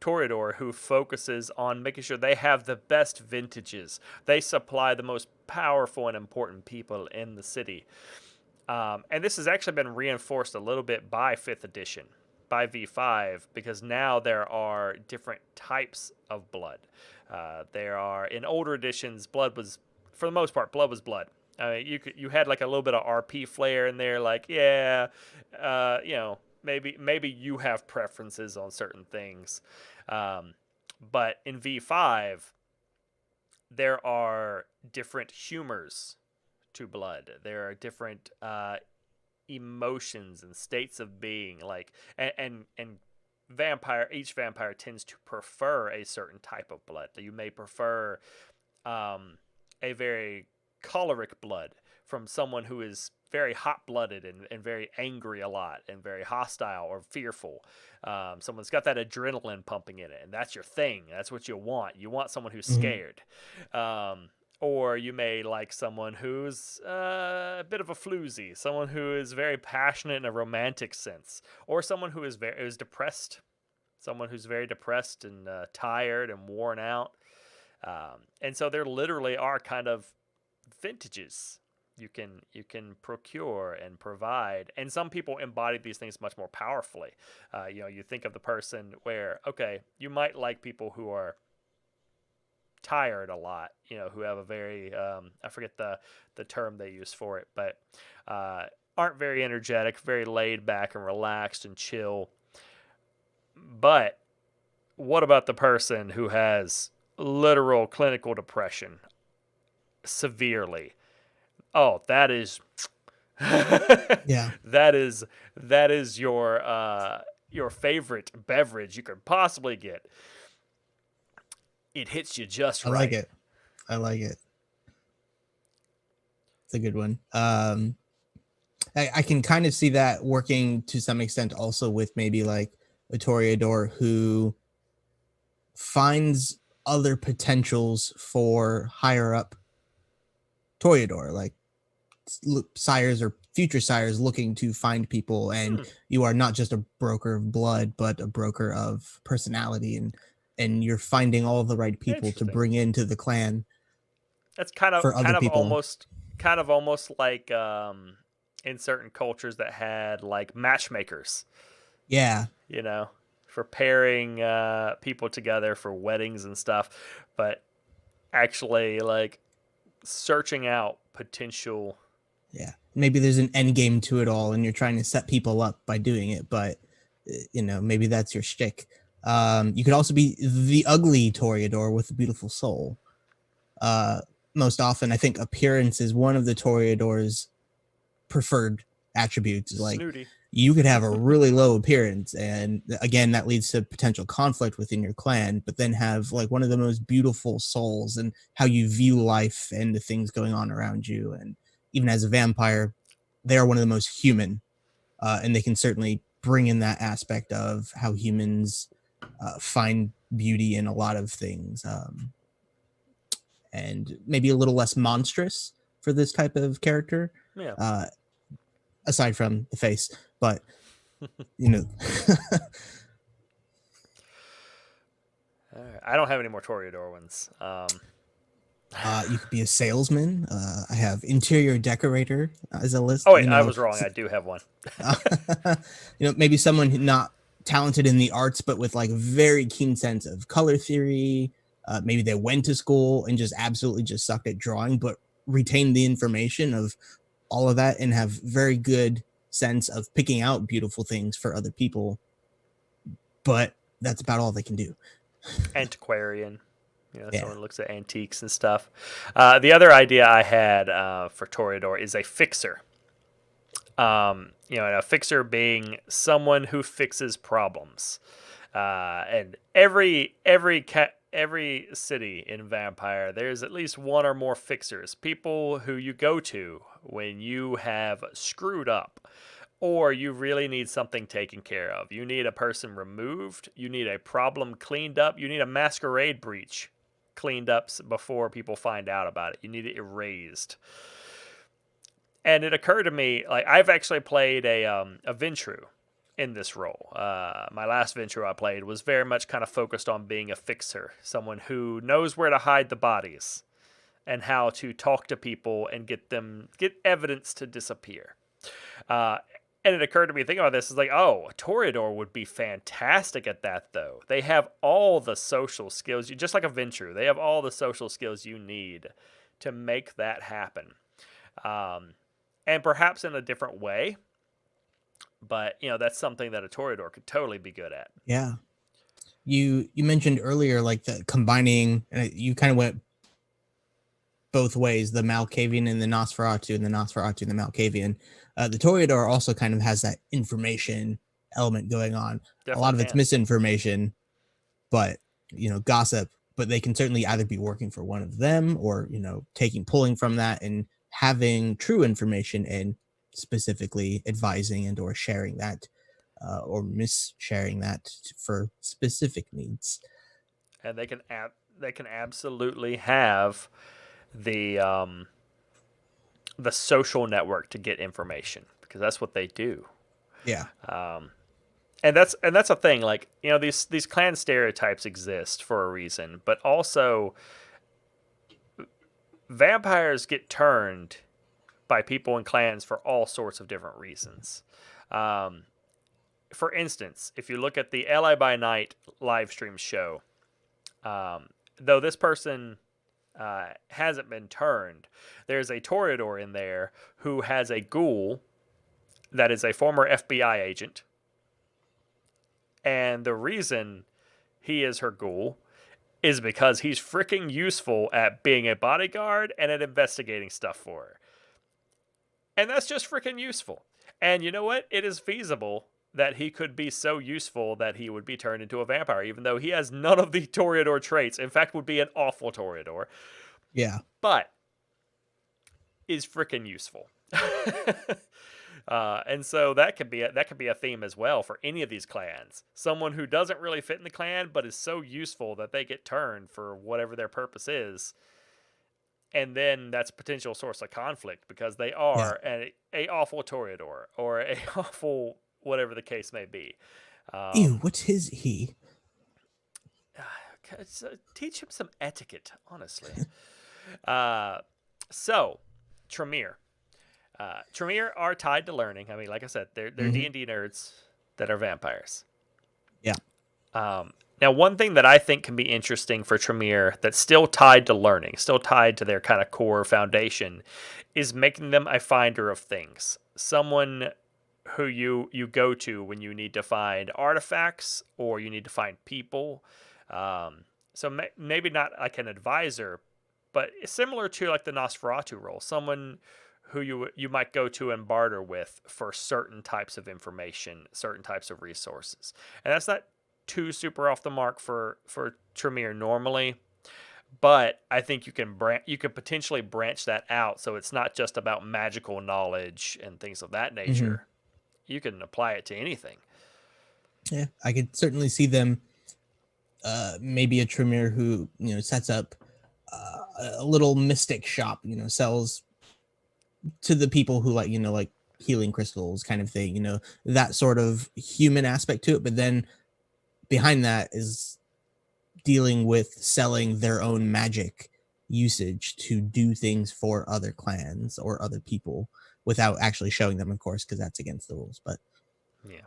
Toreador who focuses on making sure they have the best vintages. They supply the most powerful and important people in the city. And this has actually been reinforced a little bit by 5th edition, by V5, because now there are different types of blood. There are, in older editions, blood was, for the most part, blood was blood. You had like a little bit of RP flair in there, like maybe you have preferences on certain things, but in V5 there are different humors to blood. There are different emotions and states of being, like and each vampire tends to prefer a certain type of blood. You may prefer a very choleric blood from someone who is very hot-blooded and very angry a lot and very hostile or fearful. Someone's got that adrenaline pumping in it, and that's your thing. That's what you want. You want someone who's Mm-hmm. scared. Or you may like someone who's a bit of a floozy, someone who is very passionate in a romantic sense, or someone who is depressed, someone who's very depressed and tired and worn out. And so there literally are kind of vintages you can procure and provide, and some people embody these things much more powerfully. You think of the person where, okay, you might like people who are tired a lot, who have a very I forget the term they use for it, but aren't very energetic, very laid back and relaxed and chill. But what about the person who has literal clinical depression severely? Oh, Yeah, That is your favorite beverage you could possibly get. It hits you just I like right. it. I like it. It's a good one. I can kind of see that working to some extent also with maybe like a toreador who finds other potentials for higher up toreador, like sires or future sires looking to find people, and you are not just a broker of blood but a broker of personality, and you're finding all the right people to Interesting. bring into the clan That's kind of for other kind of people. almost kind of almost like in certain cultures that had like matchmakers, Yeah, you know, for pairing people together for weddings and stuff, but actually like searching out potential. yeah, maybe there's an end game to it all and you're trying to set people up by doing it, but maybe that's your shtick. You could also be the ugly toreador with a beautiful soul. uh Most often I think appearance is one of the toreador's preferred attributes. Like, Snooty. you could have a really low appearance, and again that leads to potential conflict within your clan, but then have like one of the most beautiful souls and how you view life and the things going on around you. And even as a vampire, they are one of the most human, and they can certainly bring in that aspect of how humans find beauty in a lot of things, and maybe a little less monstrous for this type of character, Yeah. uh, aside from the face. But you know, All right. I don't have any more Toreador ones. you could be a salesman. I have interior decorator as a list. Oh wait, I was wrong. I do have one. Maybe someone not talented in the arts, but with like a very keen sense of color theory. Maybe they went to school and just absolutely just sucked at drawing, but retained the information of all of that and have very good sense of picking out beautiful things for other people. But that's about all they can do. Antiquarian. Yeah. Someone looks at antiques and stuff. The other idea I had for Toreador is a fixer. And a fixer being someone who fixes problems. And every city in Vampire, there's at least one or more fixers, people who you go to when you have screwed up, or you really need something taken care of. You need a person removed. You need a problem cleaned up. You need a masquerade breach cleaned up before people find out about it. You need it erased. And it occurred to me, like, I've actually played a Ventru in this role. My last Ventru I played was very much kind of focused on being a fixer, someone who knows where to hide the bodies and how to talk to people and get evidence to disappear. And it occurred to me, thinking about this, is like, oh, Toreador would be fantastic at that, though. They have all the social skills, just like a Ventru. They have all the social skills you need to make that happen. And perhaps in a different way, but that's something that a Toreador could totally be good at. Yeah. You mentioned earlier like the combining, you kind of went both ways, the Malkavian and the Nosferatu, and the Nosferatu and the Malkavian. The Toreador also kind of has that information element going on. Definitely a lot of it's can. misinformation, but gossip. But they can certainly either be working for one of them, or pulling from that and having true information and specifically advising and or sharing that, or mis-sharing that for specific needs. And they can absolutely have the social network to get information, because that's what they do. Yeah. And that's a thing. Like, these clan stereotypes exist for a reason, but also vampires get turned by people in clans for all sorts of different reasons. For instance, if you look at the Ally by Night live stream show, though this person hasn't been turned, there's a Toreador in there who has a ghoul that is a former FBI agent. And the reason he is her ghoul is because he's freaking useful at being a bodyguard and at investigating stuff for her. And that's just freaking useful. And you know what? It is feasible that he could be so useful that he would be turned into a vampire, even though he has none of the Toreador traits. In fact, would be an awful Toreador. Yeah. But is freaking useful. And so that could be a theme as well for any of these clans. Someone who doesn't really fit in the clan, but is so useful that they get turned for whatever their purpose is. And then that's a potential source of conflict because they are a awful Toreador or a awful whatever the case may be. Ew, what is he? Teach him some etiquette, honestly. So, Tremere. Tremere are tied to learning. I mean, like I said, they're D&D nerds that are vampires. Yeah. Now, one thing that I think can be interesting for Tremere that's still tied to learning, still tied to their kind of core foundation, is making them a finder of things. Someone who you go to when you need to find artifacts or you need to find people. So maybe not like an advisor, but similar to like the Nosferatu role. Someone who you might go to and barter with for certain types of information, certain types of resources. And that's not too super off the mark for Tremere normally, but I think you can potentially branch that out so it's not just about magical knowledge and things of that nature. You can apply it to anything. Yeah, I could certainly see them maybe a Tremere who, sets up a little mystic shop, sells to the people who like healing crystals kind of thing, that sort of human aspect to it. But then behind that is dealing with selling their own magic usage to do things for other clans or other people without actually showing them, of course, because that's against the rules. But yeah.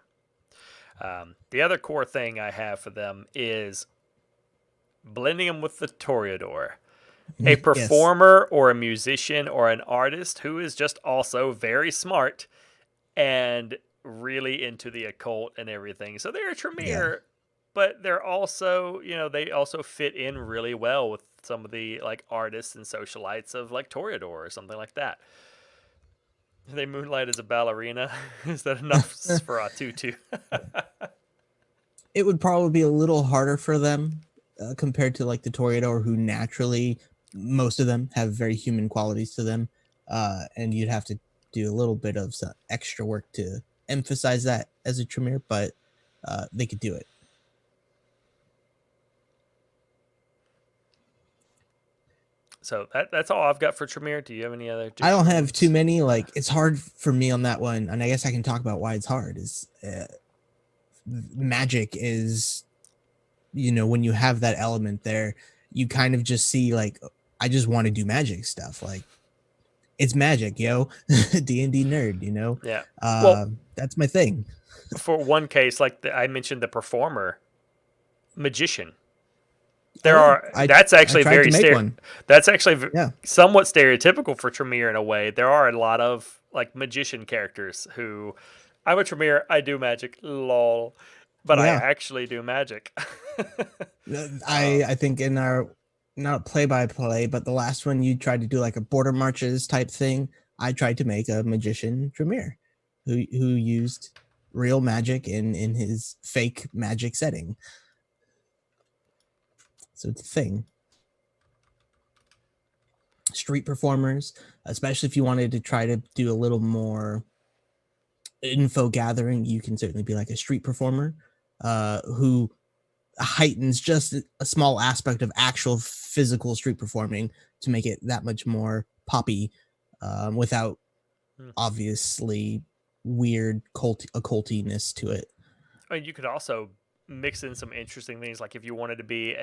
The other core thing I have for them is blending them with the Toreador. A performer or a musician or an artist who is just also very smart and really into the occult and everything. So they're a Tremere, but they're also, they also fit in really well with some of the like artists and socialites of like Toreador or something like that. They moonlight as a ballerina. Is that enough for a tutu? It would probably be a little harder for them compared to like the Toreador, who naturally, most of them have very human qualities to them. And you'd have to do a little bit of some extra work to emphasize that as a Tremere, but they could do it. So that's all I've got for Tremere. Do you have any other? I don't have too many. Like, it's hard for me on that one, and I guess I can talk about why it's hard. Is magic is, when you have that element there, you kind of just see like, I just want to do magic stuff. Like, it's magic, yo. D&D nerd, Yeah. That's my thing. For one case, like I mentioned, the performer, magician. That's actually somewhat stereotypical for Tremere in a way. There are a lot of like magician characters who, I'm a Tremere, I do magic, lol, but I actually do magic. I think in our, not play-by-play, but the last one you tried to do like a border marches type thing, I tried to make a magician Tremere who used real magic in his fake magic setting. So it's a thing. Street performers, especially if you wanted to try to do a little more info gathering, you can certainly be like a street performer who heightens just a small aspect of actual physical street performing to make it that much more poppy without obviously weird occultiness to it. I mean, you could also mix in some interesting things, like if you wanted to be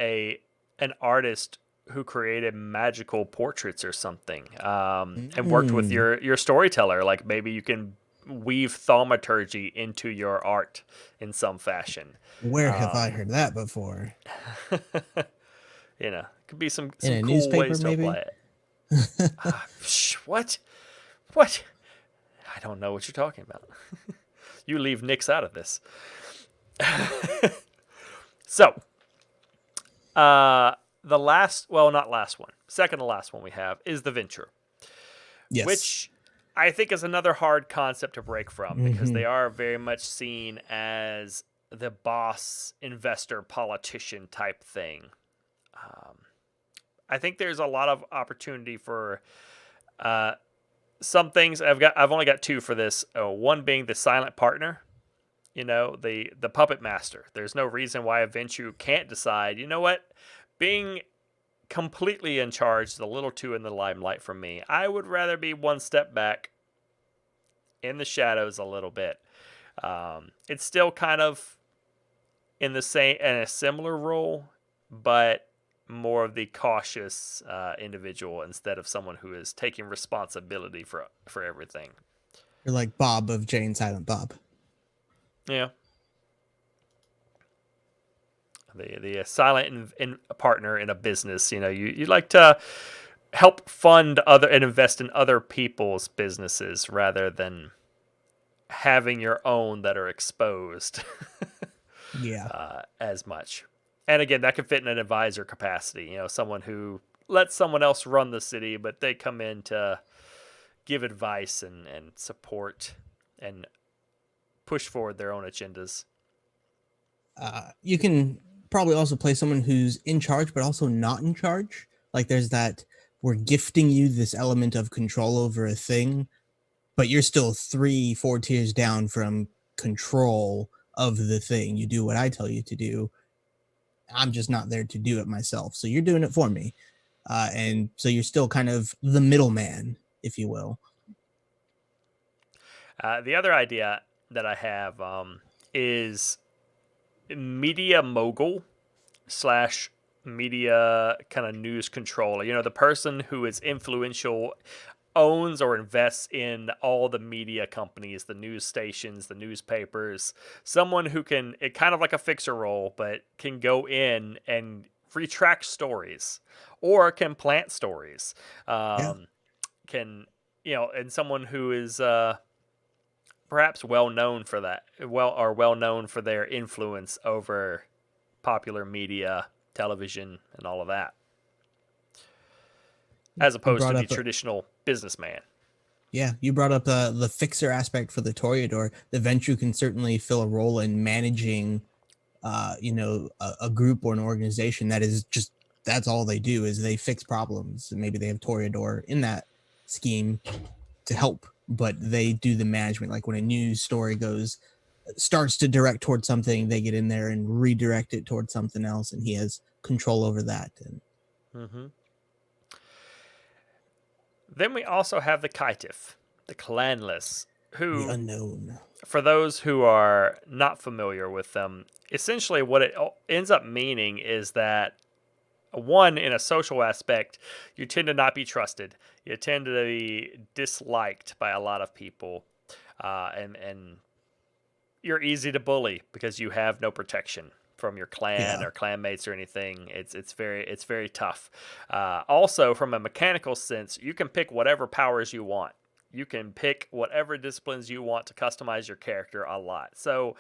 an artist who created magical portraits or something, and worked with your storyteller, like maybe you can weave thaumaturgy into your art in some fashion. Where have I heard that before? Could be some in cool newspaper, ways to maybe? apply it. What? I don't know what you're talking about. You leave Nyx out of this. So, second to last one we have is the Venture. Yes. Which I think is another hard concept to break from because Hmm. they are very much seen as the boss, investor, politician type thing. Um, I think there's a lot of opportunity for uh, some things. I've only got two for this. One being the silent partner. The puppet master. There's no reason why a Venture can't decide. You know what? Being completely in charge is a little too in the limelight for me. I would rather be one step back in the shadows a little bit. It's still kind of in the same and a similar role, but more of the cautious individual instead of someone who is taking responsibility for everything. You're like Bob of Jay and Silent Bob. Yeah, the silent partner in a business. You like to help fund other and invest in other people's businesses rather than having your own that are exposed Yeah. as much. And again, that could fit in an advisor capacity. Someone who lets someone else run the city, but they come in to give advice and support and push forward their own agendas. You can probably also play someone who's in charge, but also not in charge. Like there's that we're gifting you this element of control over a thing, but you're still 3, 4 tiers down from control of the thing. You do what I tell you to do. I'm just not there to do it myself. So you're doing it for me. And so you're still kind of the middleman, if you will. The other idea that I have is media mogul slash media kind of news controller. The person who is influential owns or invests in all the media companies, the news stations, the newspapers. Someone who can, it kind of like a fixer role, but can go in and retract stories or can plant stories. Yeah. Can, and someone who is perhaps well known for that, well known for their influence over popular media, television, and all of that, as You opposed to brought the up traditional businessman. Yeah, you brought up the fixer aspect for the Toreador. The Venture can certainly fill a role in managing, a group or an organization that is just that's all they do is they fix problems. Maybe they have Toreador in that scheme to help, but they do the management. Like when a news story starts to direct towards something, they get in there and redirect it towards something else, and he has control over that. And Mm-hmm. Then we also have the Kaitif, the clanless, the who, unknown. for those who are not familiar with them, essentially what it ends up meaning is that one, in a social aspect, you tend to not be trusted. You tend to be disliked by a lot of people, and you're easy to bully because you have no protection from your clan Yeah. or clanmates or anything. It's very tough. Also, from a mechanical sense, you can pick whatever powers you want. You can pick whatever disciplines you want to customize your character a lot. So,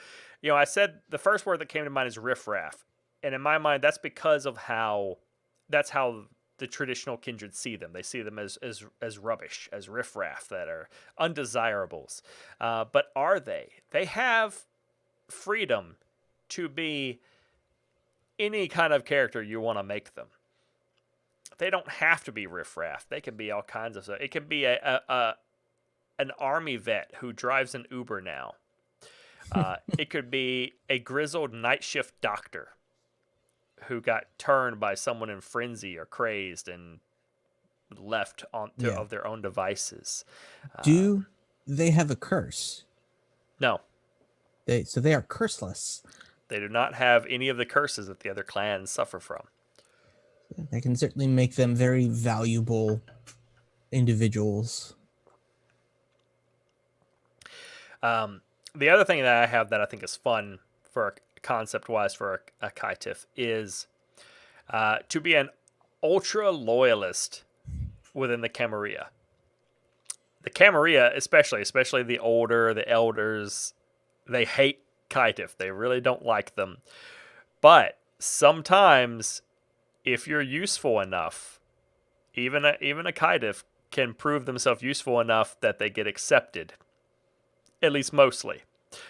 I said the first word that came to mind is riffraff, and in my mind, that's how the traditional kindred see them. They see them as rubbish, as riffraff that are undesirables. But are they? They have freedom to be any kind of character you want to make them. They don't have to be riffraff. They can be all kinds of stuff. It can be an army vet who drives an Uber now. It could be a grizzled night shift doctor who got turned by someone in frenzy or crazed and left Yeah. of their own devices. Do they have a curse? No, They are curseless. they do not have any of the curses that the other clans suffer from. That can certainly make them very valuable individuals. The other thing that I have that I think is fun for concept wise for a Kaitif is to be an ultra loyalist within the Camarilla. The Camarilla, especially the elders, they hate Kaitif. They really don't like them. But sometimes, if you're useful enough, even a Kaitif can prove themselves useful enough that they get accepted, at least mostly.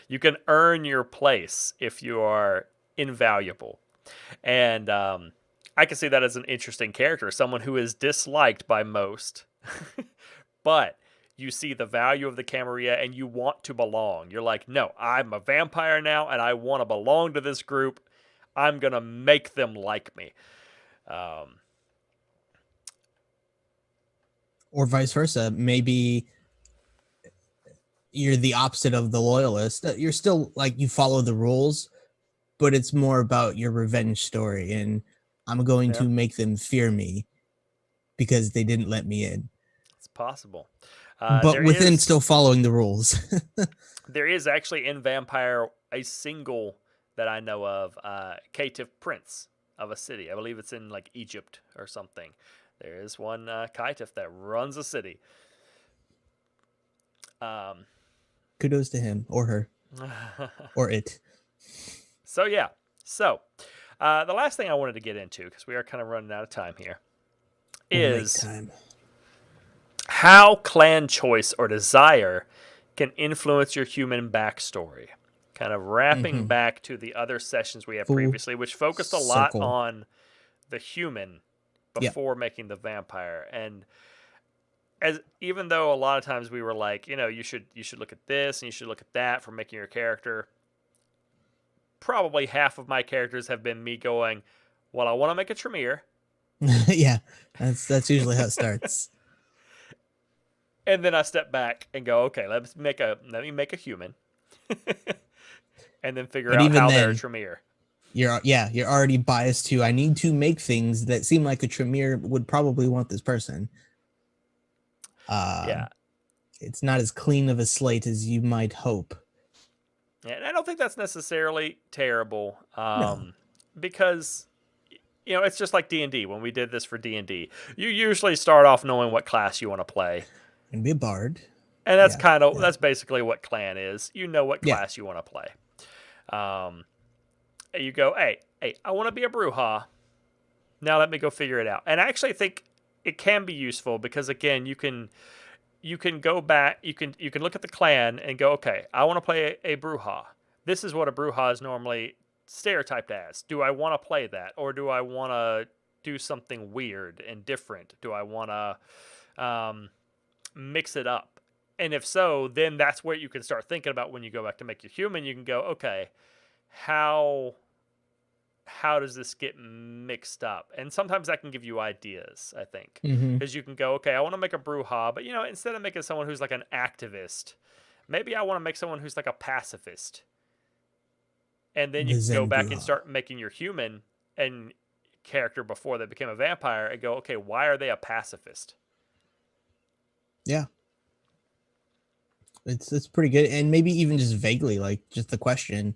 You can earn your place if you are invaluable. And I can see that as an interesting character, someone who is disliked by most, but you see the value of the Camarilla and you want to belong. You're like, no, I'm a vampire now and I want to belong to this group. I'm going to make them like me. Or vice versa. Maybe you're the opposite of the loyalist. You're still like, you follow the rules, but it's more about your revenge story. And I'm going to make them fear me because they didn't let me in. It's possible. But within still following the rules. There is actually in Vampire a single that I know of, caitiff prince of a city. I believe it's in like Egypt or something. There is one caitiff that runs a city. Kudos to him or her or it. So yeah. So the last thing I wanted to get into, because we are kind of running out of time here, is how clan choice or desire can influence your human backstory. Kind of wrapping back to the other sessions we had previously, which focused a lot on the human before making the vampire. And even though a lot of times we were like, you should look at this and you should look at that for making your character, probably half of my characters have been me going, well, I want to make a Tremere. Yeah, that's usually how it starts. And then I step back and go, okay, let me make a human, and then figure out how they're a Tremere. You're already biased to, I need to make things that seem like a Tremere would probably want this person. It's not as clean of a slate as you might hope. And I don't think that's necessarily terrible, No. because it's just like D&D. When we did this for D&D, you usually start off knowing what class you want to play. And be a bard. And that's that's basically what clan is. You know what class you want to play. You go, hey, I want to be a Brouha. Now let me go figure it out. And I actually think it can be useful because, again, you can go back, you can look at the clan and go, okay, I want to play a Brouha. This is what a Brouha is normally stereotyped as. Do I want to play that, or do I want to do something weird and different? Do I want to mix it up? And if so, then that's where you can start thinking about when you go back to make your human. You can go, okay, how does this get mixed up? And sometimes that can give you ideas, I think, because you can go, okay, I want to make a Brouha, but instead of making someone who's like an activist, maybe I want to make someone who's like a pacifist. And then you can go back and start making your human and character before they became a vampire and go, okay, why are they a pacifist? Yeah. It's pretty good. And maybe even just vaguely, like just the question,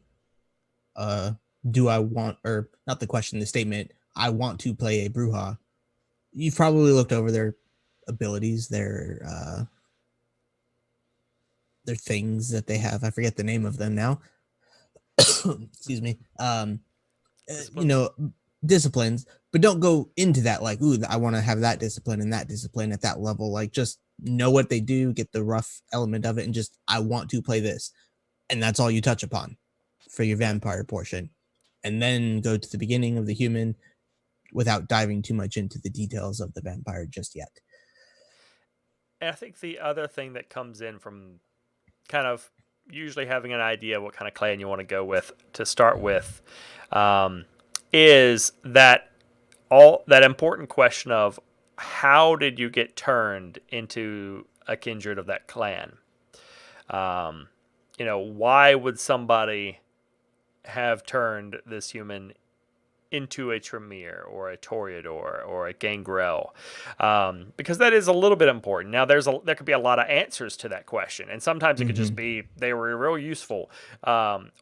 do I want, or not the question, the statement, I want to play a Brouha. You've probably looked over their abilities, their things that they have. I forget the name of them now. Excuse me. Disciplines, but don't go into that like, ooh, I want to have that discipline and that discipline at that level. Like, just know what they do, get the rough element of it, and just, I want to play this. And that's all you touch upon for your vampire portion. And then go to the beginning of the human without diving too much into the details of the vampire just yet. And I think the other thing that comes in from kind of usually having an idea what kind of clan you want to go with to start with, is that important question of how did you get turned into a kindred of that clan? Why would somebody have turned this human into a Tremere or a Toreador or a Gangrel, because that is a little bit important. Now, there could be a lot of answers to that question, and sometimes it could just be they were real useful,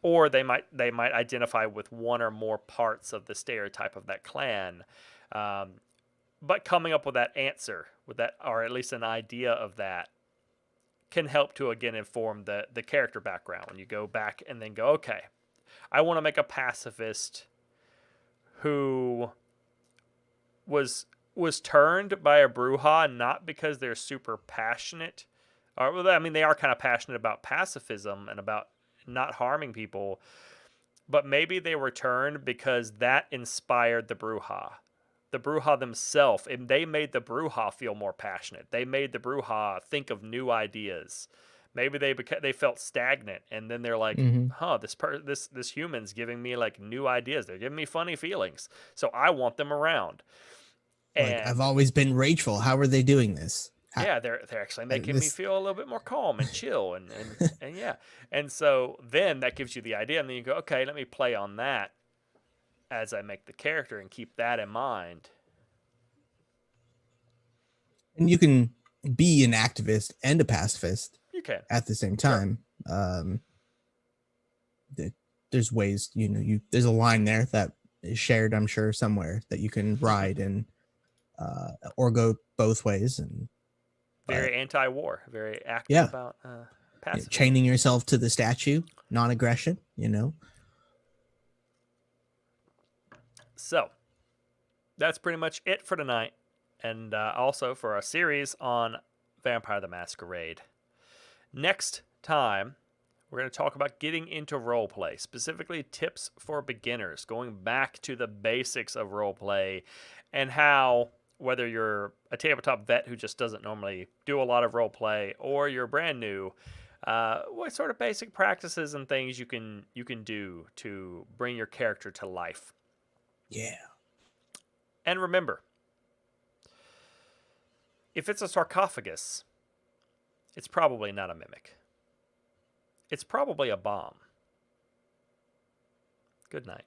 or they might identify with one or more parts of the stereotype of that clan. But coming up with that answer, with that, or at least an idea of that, can help to again inform the character background. When you go back and then go, okay, I want to make a pacifist who was was turned by a Brouha not because they're super passionate, or well, I mean they are kind of passionate about pacifism and about not harming people, but maybe they were turned because that inspired the Brouha. The Brouha themselves, and they made the Brouha feel more passionate. They made the Brouha think of new ideas. Maybe they felt stagnant, and then they're like, Hmm. "Huh, this human's giving me like new ideas. They're giving me funny feelings, so I want them around." Like, I've And always been rageful. How are they doing this? yeah, they're actually making me This. feel a little bit more calm and chill, and yeah, and so then that gives you the idea, and then you go, okay, let me play on that as I make the character and keep that in mind. And you can be an activist and a pacifist You can, at the same sure. time. There's ways, there's a line there that is shared, I'm sure, somewhere that you can ride and or go both ways. And but Very anti-war, very active yeah, about pacifism. chaining yourself to the statue, non-aggression. So that's pretty much it for tonight, and also for our series on Vampire the Masquerade. Next time, we're going to talk about getting into roleplay, specifically tips for beginners, going back to the basics of roleplay, and how, whether you're a tabletop vet who just doesn't normally do a lot of roleplay, or you're brand new, what sort of basic practices and things you can do to bring your character to life. Yeah. And remember, if it's a sarcophagus, it's probably not a mimic. It's probably a bomb. Good night.